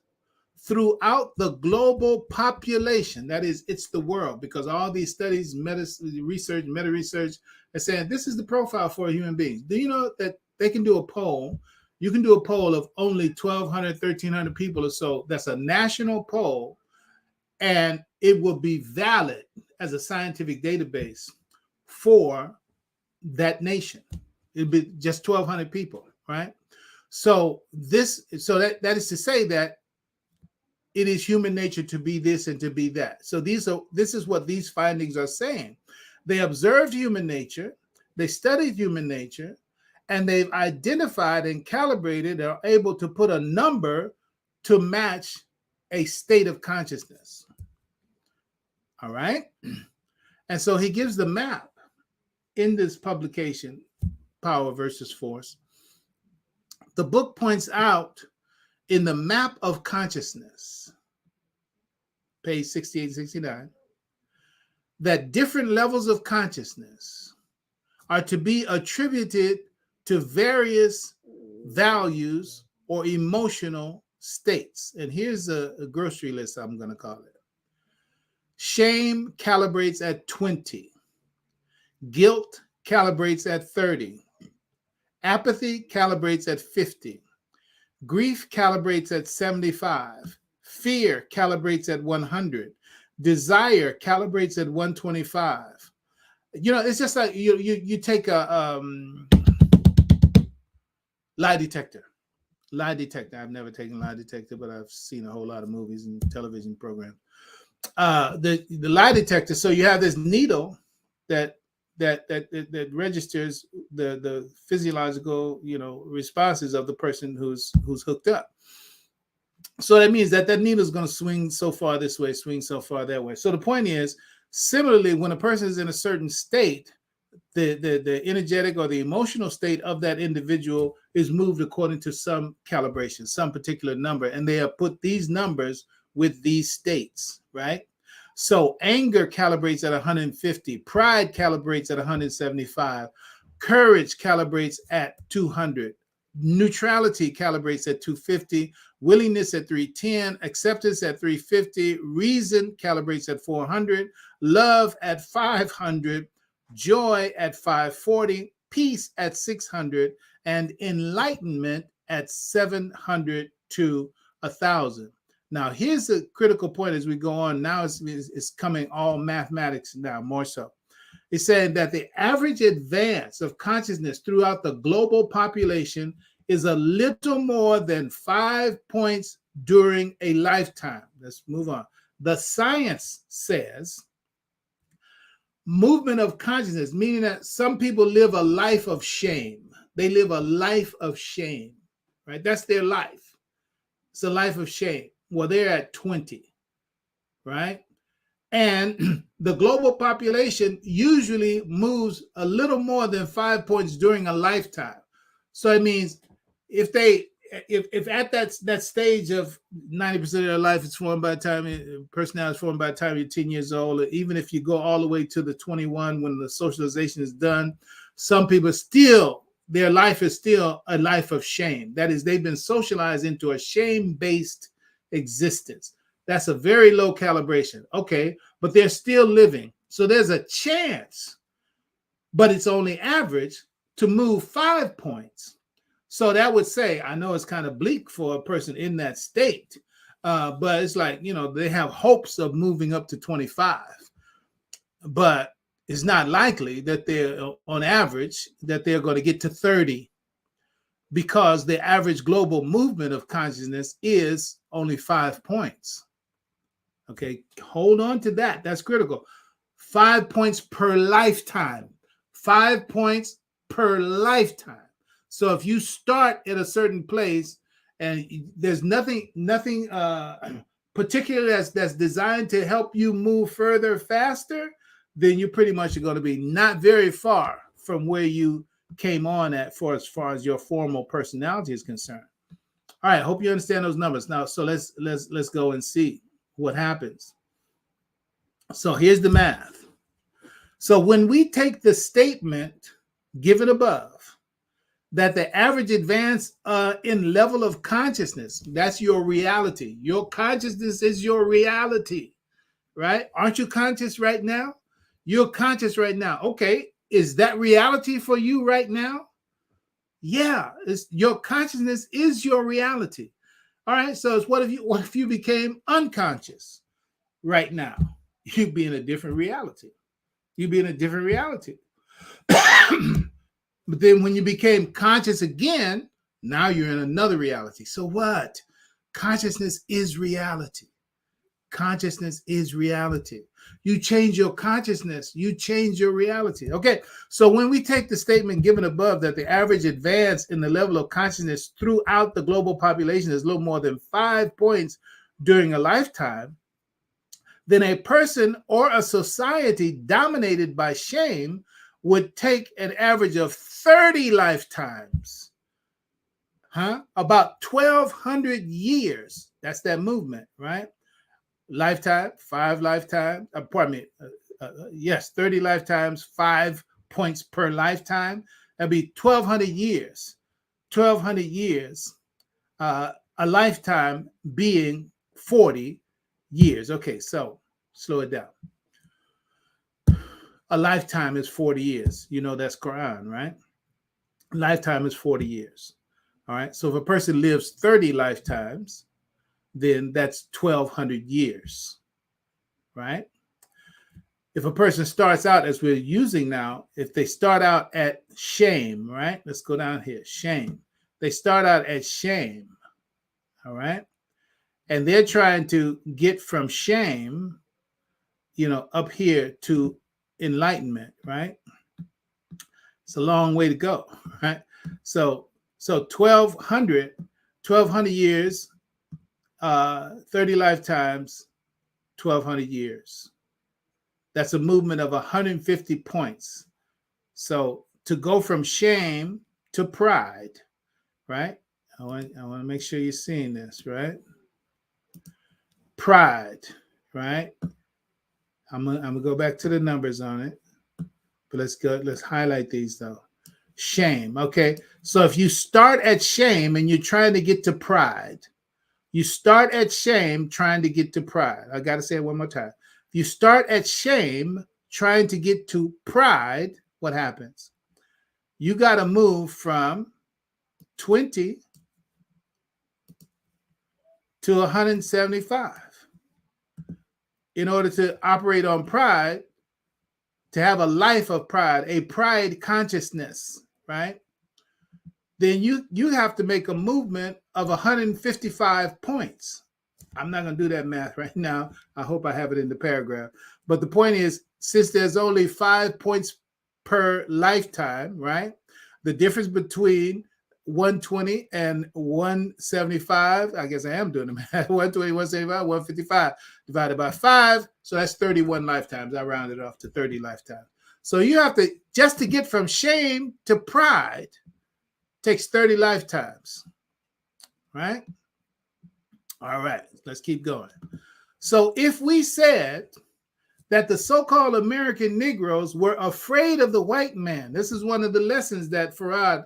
throughout the global population, that is, it's the world, because all these studies, meta-research, are saying this is the profile for a human being. Do you know that they can do a poll? You can do a poll of only 1,200, 1,300 people or so. That's a national poll, and it will be valid as a scientific database for that nation. It'll be just 1,200 people, right? So that is to say that it is human nature to be this and to be that. So this is what these findings are saying. They observed human nature, they studied human nature, and they've identified and calibrated, are able to put a number to match a state of consciousness. All right? And so he gives the map in this publication, Power versus Force. The book points out in the map of consciousness, page 68 and 69, that different levels of consciousness are to be attributed to various values or emotional states. And here's a grocery list, I'm going to call it. Shame calibrates at 20. Guilt calibrates at 30. Apathy calibrates at 50. Grief calibrates at 75. Fear calibrates at 100. Desire calibrates at 125. It's just like you take a lie detector. Lie detector. I've never taken lie detector, but I've seen a whole lot of movies and television programs. The lie detector. So you have this needle that registers the physiological responses of the person who's hooked up. So that means that needle is going to swing so far this way, swing so far that way. So the point is, similarly, when a person is in a certain state, the energetic or the emotional state of that individual is moved according to some calibration, some particular number, and they have put these numbers with these states, right? So anger calibrates at 150, pride calibrates at 175, courage calibrates at 200, neutrality calibrates at 250, willingness at 310, acceptance at 350, reason calibrates at 400, love at 500, joy at 540, peace at 600, and enlightenment at 700 to 1,000. Now, here's the critical point as we go on. Now it's coming all mathematics now, more so. It's saying that the average advance of consciousness throughout the global population is a little more than 5 points during a lifetime. Let's move on. The science says movement of consciousness, meaning that some people live a life of shame. They live a life of shame, right? That's their life. It's a life of shame. Well, they're at 20, right? And the global population usually moves a little more than 5 points during a lifetime. So it means if at that stage of 90% of their life is formed by the time personality is formed by the time you're 10 years old, or even if you go all the way to the 21 when the socialization is done, some people still, their life is still a life of shame. That is, they've been socialized into a shame-based existence. That's a very low calibration. Okay, but they're still living. So there's a chance, but it's only average, to move 5 points. So that would say, I know it's kind of bleak for a person in that state, but it's like, they have hopes of moving up to 25. But it's not likely that they're, on average, that they're going to get to 30, because the average global movement of consciousness is only 5 points. Okay, hold on to that. That's critical. 5 points per lifetime. 5 points per lifetime. So if you start at a certain place and there's nothing particular that's designed to help you move further faster, then you pretty much are going to be not very far from where you came on at for as far as your formal personality is concerned. All right, I hope you understand those numbers. Now, so let's go and see what happens. So here's the math. So when we take the statement given above, that the average advance in level of consciousness, that's your reality. Your consciousness is your reality, right? Aren't you conscious right now? You're conscious right now. Okay, is that reality for you right now? Yeah, your consciousness is your reality. All right, so it's what if you became unconscious right now? You'd be in a different reality. You'd be in a different reality. But then when you became conscious again, now you're in another reality. So what? Consciousness is reality. Consciousness is reality. You change your consciousness, you change your reality. Okay, so when we take the statement given above that the average advance in the level of consciousness throughout the global population is a little more than 5 points during a lifetime, then a person or a society dominated by shame would take an average of 30 lifetimes, about 1,200 years. That's that movement, right? Lifetime, 5 lifetimes, yes, 30 lifetimes, 5 points per lifetime. That'd be 1,200 years. 1,200 years, a lifetime being 40 years. Okay, so slow it down. A lifetime is 40 years. That's Quran, right? Lifetime is 40 years. All right. So if a person lives 30 lifetimes, then that's 1,200 years, right? If a person starts out, as we're using now, if they start out at shame, right? Let's go down here. Shame. They start out at shame, all right? And they're trying to get from shame, up here to enlightenment, right? It's a long way to go, right? So 1,200 years, 30 lifetimes, 1,200 years. That's a movement of 150 points. So to go from shame to pride, right? I want to make sure you're seeing this, right? Pride, right? I'm gonna go back to the numbers on it, but let's highlight these though. Shame. Okay. So if you start at shame and you're trying to get to pride, you start at shame trying to get to pride. I got to say it one more time. If you start at shame trying to get to pride, what happens? You got to move from 20 to 175 in order to operate on pride, to have a life of pride, a pride consciousness, right? Then you have to make a movement of 155 points. I'm not going to do that math right now. I hope I have it in the paragraph. But the point is, since there's only 5 points per lifetime, right? The difference between 120 and 175, I guess I am doing the math, 120, 175, 155 divided by 5. So that's 31 lifetimes. I rounded off to 30 lifetimes. So you have to, just to get from shame to pride, takes 30 lifetimes, right? All right, let's keep going. So if we said that the so-called American Negroes were afraid of the white man, this is one of the lessons that Farad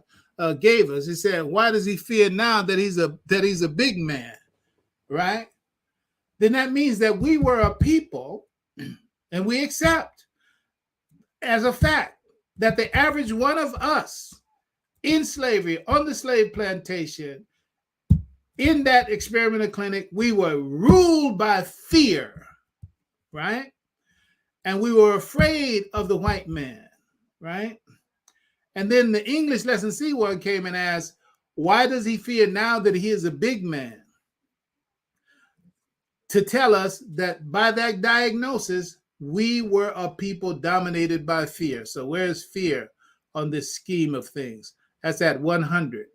gave us. He said, why does he fear now that he's a big man, right? Then that means that we were a people, and we accept as a fact that the average one of us in slavery, on the slave plantation, in that experimental clinic, we were ruled by fear, right? And we were afraid of the white man, right? And then the English lesson C one came and asked, why does he fear now that he is a big man? To tell us that by that diagnosis, we were a people dominated by fear. So where's fear on this scheme of things? That's at 100.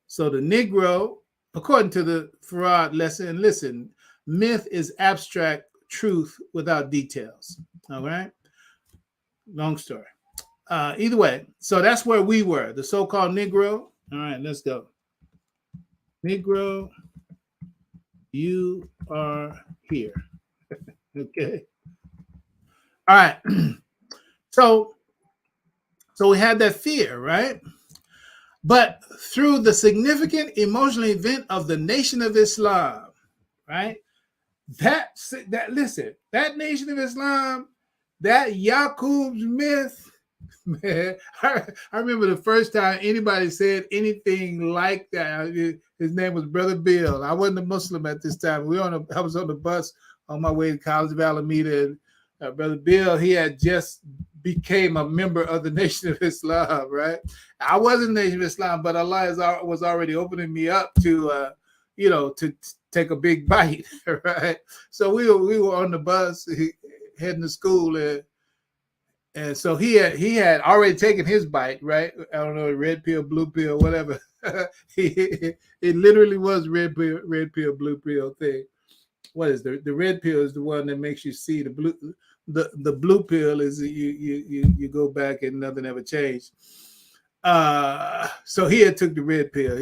So the Negro, according to the Farad lesson, and listen, myth is abstract truth without details. All right? Long story. Either way, so that's where we were, the so-called Negro. All right, let's go. Negro, you are here. Okay. All right. So we had that fear, right? But through the significant emotional event of the Nation of Islam, right? That Nation of Islam, that Yaqub's myth, man, I remember the first time anybody said anything like that. His name was Brother Bill. I wasn't a Muslim at this time. I was on the bus on my way to College of Alameda. And, Brother Bill, he had just became a member of the Nation of Islam, right? I wasn't Nation of Islam, but Allah was already opening me up to, to take a big bite, right? So we were on the bus heading to school, and so he had already taken his bite, right? I don't know, red pill, blue pill, whatever. It literally was red pill, blue pill thing. What is the red pill is the one that makes you see. The blue pill is you go back and nothing ever changed. So he had took the red pill.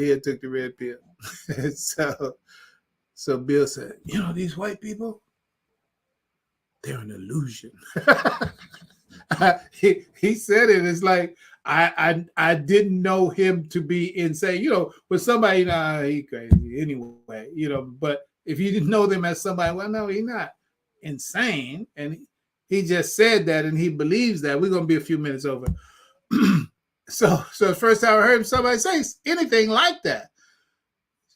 So Bill said, these white people, they're an illusion. He said it. It's like I didn't know him to be insane. With somebody, he crazy anyway. But if you didn't know them as somebody, well, no, he's not insane. And he just said that, and he believes that. We're gonna be a few minutes over. So the first time I heard somebody say anything like that,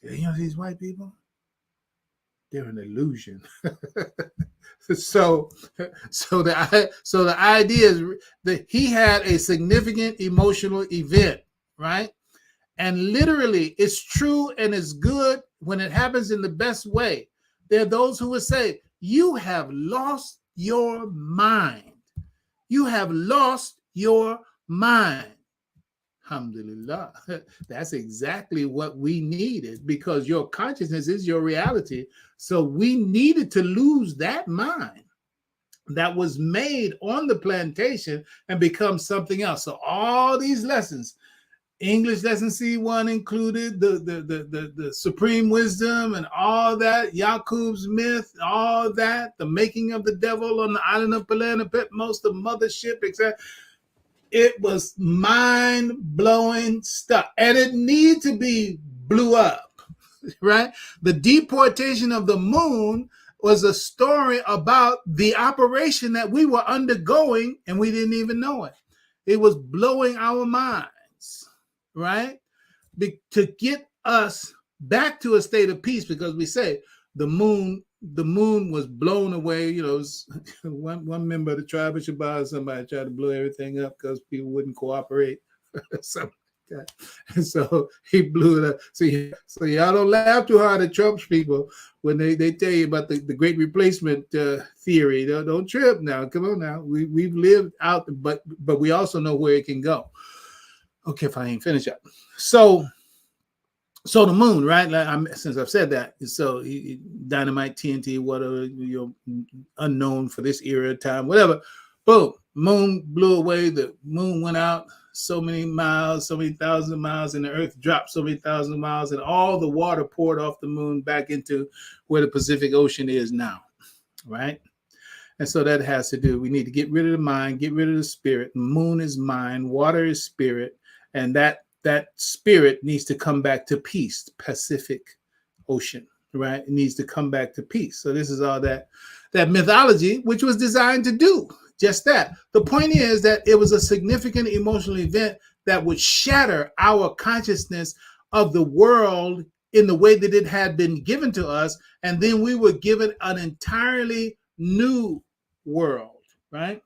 you know, these white people, they're an illusion. so the idea is that he had a significant emotional event, right? And literally, it's true and it's good when it happens in the best way. There are those who would say, you have lost your mind. You have lost your mind. Alhamdulillah. That's exactly what we needed, because your consciousness is your reality. So we needed to lose that mind that was made on the plantation and become something else. So all these lessons, English lesson C1 included, the supreme wisdom and all that, Yakub's myth, all that, the making of the devil on the island of Pelana, Petmos, the mothership, etc. It was mind-blowing stuff, and it needed to be blew up, right? The deportation of the moon was a story about the operation that we were undergoing, and we didn't even know it. It was blowing our minds, right? To get us back to a state of peace, because we say the moon was blown away. You know, one member of the tribe of Shabbat, somebody tried to blow everything up because people wouldn't cooperate. Something like that. And so he blew it up. So y'all don't laugh too hard at Trump's people when they tell you about the great replacement theory. Don't trip now. Come on now. We've lived out, but we also know where it can go. Okay, if I ain't finished yet. So the moon, right? Like since I've said that, so dynamite, TNT, whatever, you know, unknown for this era of time, whatever. Boom, moon blew away. The moon went out so many miles, so many thousands of miles, and the Earth dropped so many thousands of miles, and all the water poured off the moon back into where the Pacific Ocean is now, right? And so that has to do. We need to get rid of the mind, get rid of the spirit. Moon is mind, water is spirit, and that spirit needs to come back to peace. Pacific Ocean, right? It needs to come back to peace. So this is all that mythology, which was designed to do just that. The point is that it was a significant emotional event that would shatter our consciousness of the world in the way that it had been given to us, and then we were given an entirely new world, right?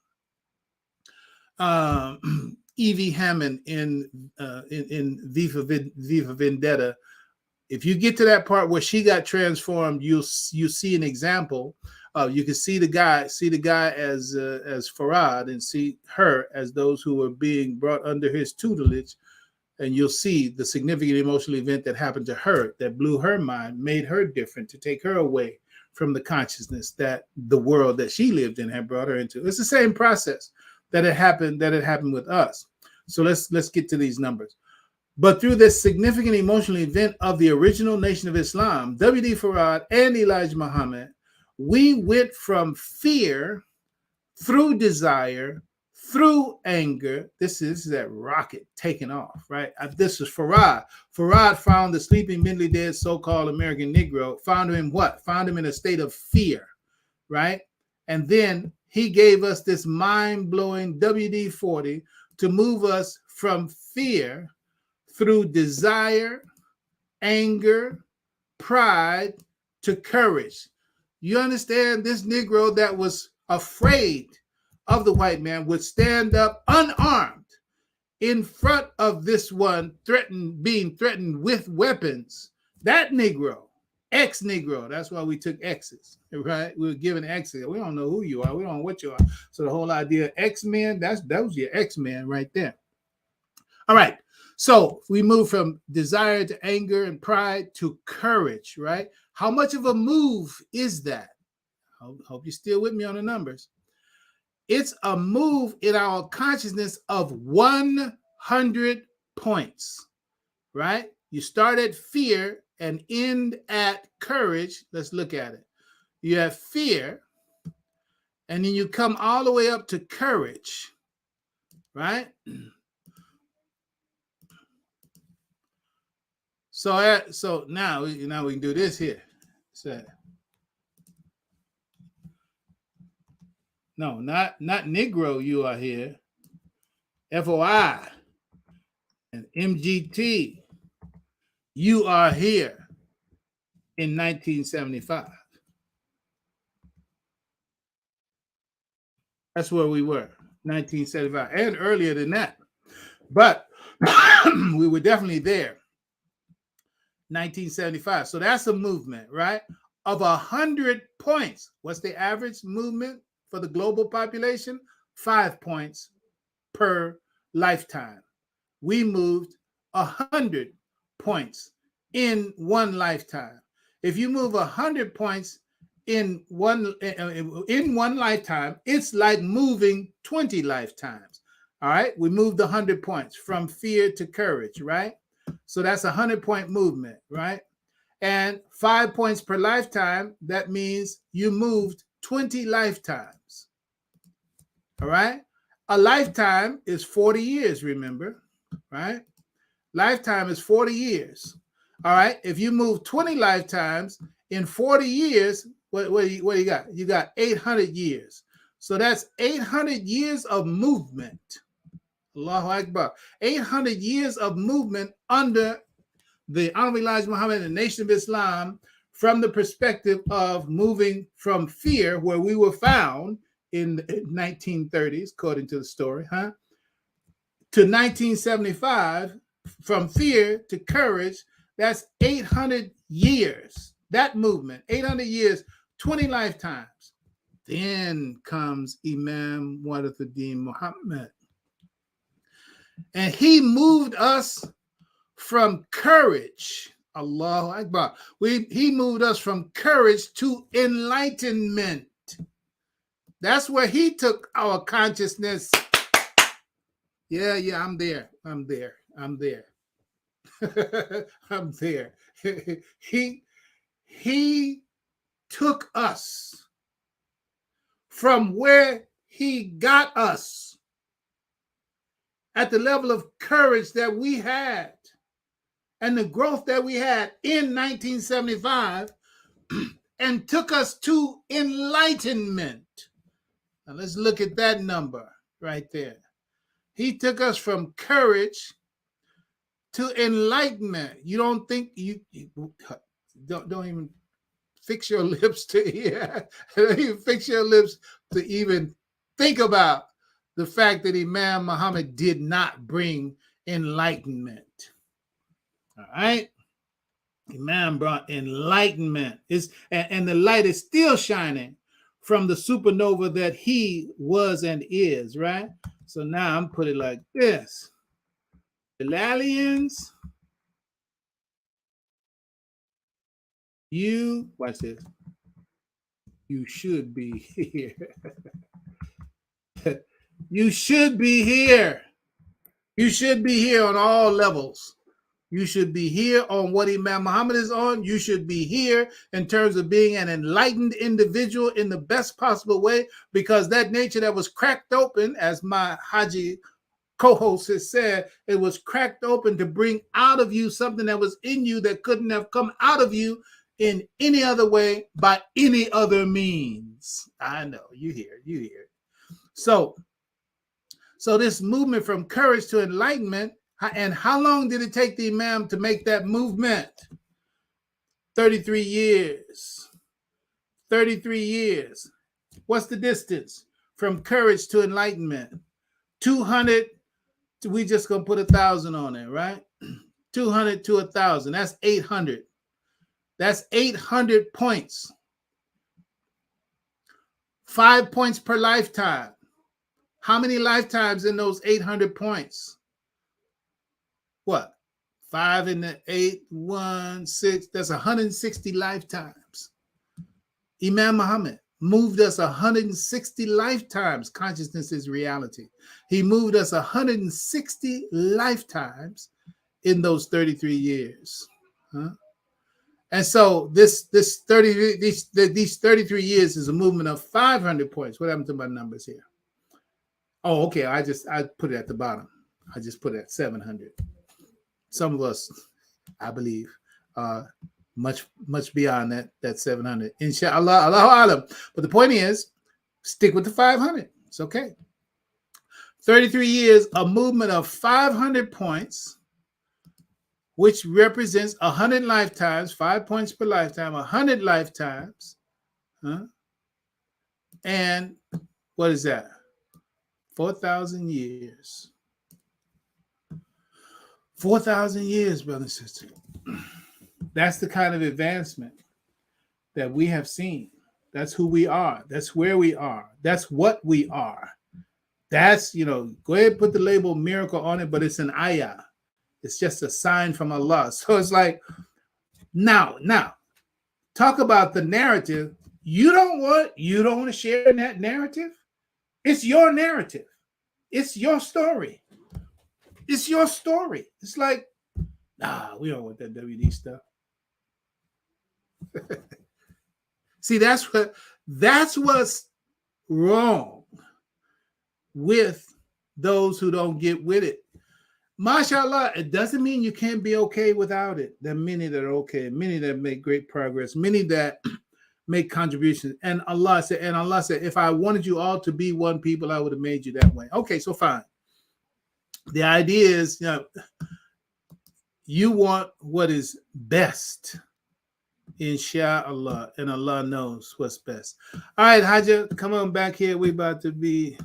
Evie Hammond in Viva Vendetta. If you get to that part where she got transformed, you see an example. You can see the guy as Farad, and see her as those who are being brought under his tutelage, and you'll see the significant emotional event that happened to her that blew her mind, made her different, to take her away from the consciousness that the world that she lived in had brought her into. It's the same process that had happened with us. So let's get to these numbers. But through this significant emotional event of the original Nation of Islam, W.D. Farad and Elijah Muhammad, we went from fear through desire, through anger. This is that rocket taking off, right? This is Farad. Farad found the sleeping, mentally dead so-called American Negro, found him in what? Found him in a state of fear, right? And then he gave us this mind-blowing WD-40 to move us from fear through desire, anger, pride, to courage. You understand? This Negro that was afraid of the white man would stand up unarmed in front of this one being threatened with weapons. That Negro, ex-Negro, that's why we took X's, right? We were given X's. We don't know who you are. We don't know what you are. So the whole idea of X-Men, that was your X-Men right there. All right. So we move from desire to anger and pride to courage, right? How much of a move is that? Hope you're still with me on the numbers. It's a move in our consciousness of 100 points, right? You start at fear and end at courage. Let's look at it. You have fear, and then you come all the way up to courage, right? So now we can do this here. So, no, not Negro, you are here. FOI. And MGT, you are here in 1975. That's where we were, 1975, and earlier than that. But we were definitely there, 1975. So that's a movement, right? Of 100 points. What's the average movement for the global population? 5 points per lifetime. We moved 100 points in one lifetime. If you move 100 points in one lifetime, it's like moving 20 lifetimes. All right, we moved 100 points from fear to courage, right? So that's a 100-point movement, right? And 5 points per lifetime, that means you moved 20 lifetimes. All right, a lifetime is 40 years, remember, right? Lifetime is 40 years. All right, if you move 20 lifetimes in 40 years, what you got? You got 800 years. So that's 800 years of movement. Allahu Akbar. 800 years of movement under the Honorable Elijah Muhammad and the Nation of Islam, from the perspective of moving from fear, where we were found in the 1930s, according to the story, to 1975, from fear to courage. That's 800 years. That movement, 800 years, 20 lifetimes. Then comes Imam Wadathuddin Muhammad. And he moved us from courage. Allahu Akbar. He moved us from courage to enlightenment. That's where he took our consciousness. Yeah, I'm there. I'm there. I'm there. He took us from where he got us at the level of courage that we had and the growth that we had in 1975 and took us to enlightenment. Now let's look at that number right there. He took us from courage to enlightenment. You don't think you don't even fix your lips to hear. Don't even fix your lips to even think about the fact that Imam Muhammad did not bring enlightenment. All right. Imam brought enlightenment. And the light is still shining from the supernova that he was and is, right? So now I'm putting it like this. Jalalians, watch this. You should be here. You should be here. You should be here on all levels. You should be here on what Imam Muhammad is on. You should be here in terms of being an enlightened individual in the best possible way, because that nature that was cracked open, as my Haji co-host has said, it was cracked open to bring out of you something that was in you that couldn't have come out of you in any other way by any other means. I know, you hear. So this movement from courage to enlightenment, and how long did it take the Imam to make that movement? 33 years. 33 years. What's the distance from courage to enlightenment? 200, we just gonna put 1,000 on it, right? 200 to 1,000, that's 800. That's 800 points. 5 points per lifetime. How many lifetimes in those 800 points? What? 5 and the 8, 1, 6. That's 160 lifetimes. Imam Muhammad moved us 160 lifetimes. Consciousness is reality. He moved us 160 lifetimes in those 33 years. And so these 33 years is a movement of 500 points. What happened to my numbers here? Oh, okay. I put it at the bottom. I just put it at 700. Some of us, I believe, much beyond that 700. Inshallah, Allahu Alam. But the point is, stick with the 500. It's okay. 33 years, a movement of 500 points which represents 100 lifetimes, 5 points per lifetime, 100 lifetimes. Huh? And what is that? 4,000 years. 4,000 years, brother and sister. That's the kind of advancement that we have seen. That's who we are. That's where we are. That's what we are. That's, go ahead and put the label miracle on it, but it's an ayah. It's just a sign from Allah. So it's like, now, talk about the narrative. You don't want to share in that narrative. It's your narrative. It's your story. It's your story. It's like, nah, we don't want that WD stuff. See, that's what's wrong with those who don't get with it. MashaAllah, it doesn't mean you can't be okay without it. There are many that are okay, many that make great progress, many that make contributions. And Allah said, if I wanted you all to be one people, I would have made you that way. Okay, so fine. The idea is, you want what is best, inshallah, and Allah knows what's best. All right, Haja, come on back here. We about to be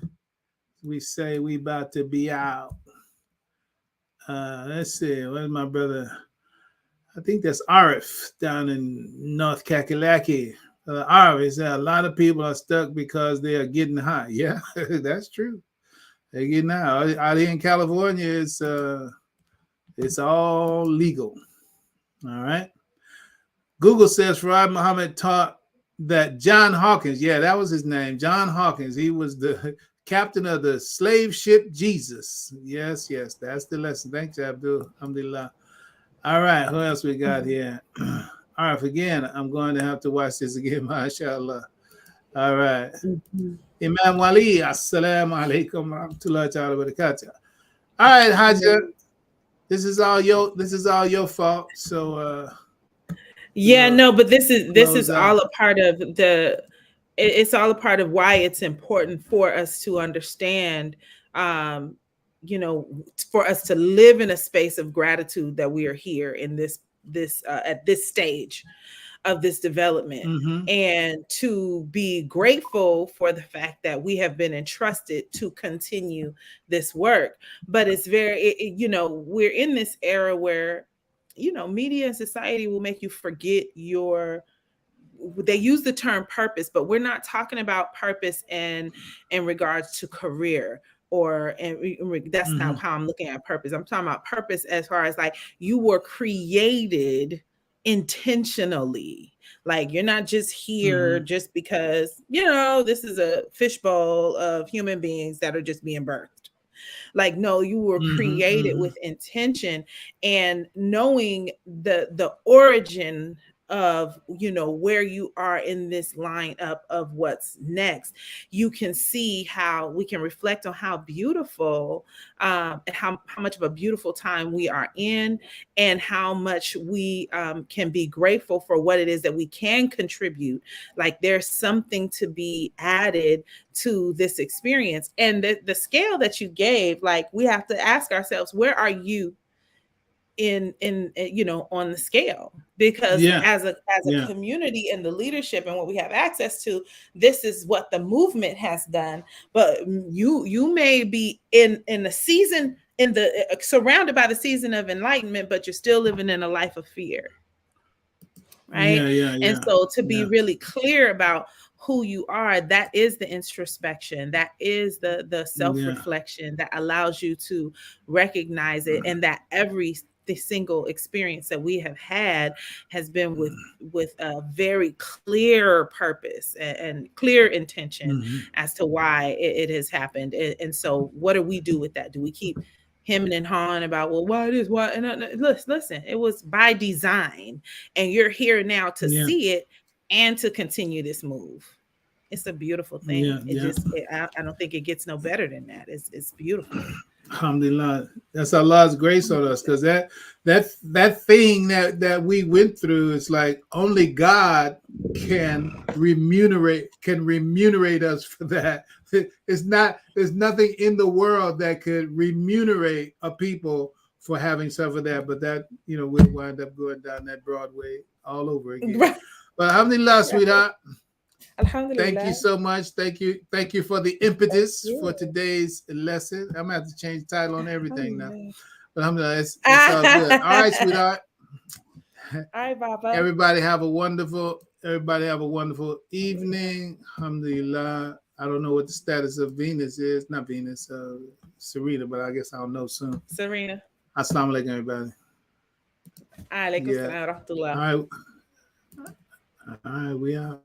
out. Let's see. Where's my brother? I think that's Arif down in North Kakalaki. Arif is a lot of people are stuck because they are getting high. Yeah, that's true. They're getting high. Out here in California, it's all legal. All right. Google says Farad Muhammad taught that John Hawkins, yeah, that was his name, John Hawkins. He was the captain of the slave ship Jesus. Yes, that's the lesson. Thanks, Abdul. Alhamdulillah. All right, who else we got here? All right, again, I'm going to have to watch this again, mashallah. All right. Imam Wali, assalamu alaikum wa rahmatullahi ta'ala wa barakatuh. All right, Haja, this is all your fault. So but this is all a part of it's all a part of why it's important for us to understand, for us to live in a space of gratitude that we are here in this at this stage of this development, and to be grateful for the fact that we have been entrusted to continue this work. But it's we're in this era where, media and society will make you forget they use the term purpose, but we're not talking about purpose in regards to career that's not how I'm looking at purpose. I'm talking about purpose as far as like you were created intentionally. Like you're not just here just because, this is a fishbowl of human beings that are just being birthed. Like, no, you were created with intention, and knowing the origin of, where you are in this lineup of what's next, you can see how we can reflect on how beautiful and how much of a beautiful time we are in, and how much we can be grateful for what it is that we can contribute. Like there's something to be added to this experience. And the scale that you gave, like we have to ask ourselves, where are you in on the scale? Because as a community and the leadership and what we have access to, this is what the movement has done. But you may be in the season, surrounded by the season of enlightenment, but you're still living in a life of fear, right? And so to be really clear about who you are, that is the introspection, that is the self-reflection that allows you to recognize it, and that the single experience that we have had has been with a very clear purpose and clear intention as to why it has happened. And so what do we do with that? Do we keep hemming and hawing about, well, why it is, why? And listen, it was by design, and you're here now to see it and to continue this move. It's a beautiful thing. I don't think it gets no better than that. It's beautiful. Alhamdulillah. That's Allah's grace on us, because that thing that we went through is like only God can remunerate us for that. There's nothing in the world that could remunerate a people for having suffered that, but that, we'll wind up going down that Broadway all over again. But alhamdulillah, sweetheart. Thank you Alhamdulillah. so much. Thank you for the impetus for today's lesson. I'm gonna have to change the title on everything now. But alhamdulillah, it's all good. All right, sweetheart. All right, Baba. Everybody have a wonderful evening. Alhamdulillah. I don't know what the status of Venus is. Not Venus, Serena, but I guess I'll know soon. Serena. Assalamu alaikum, everybody. Alaikum salam wa rahmatullah. All right, we out.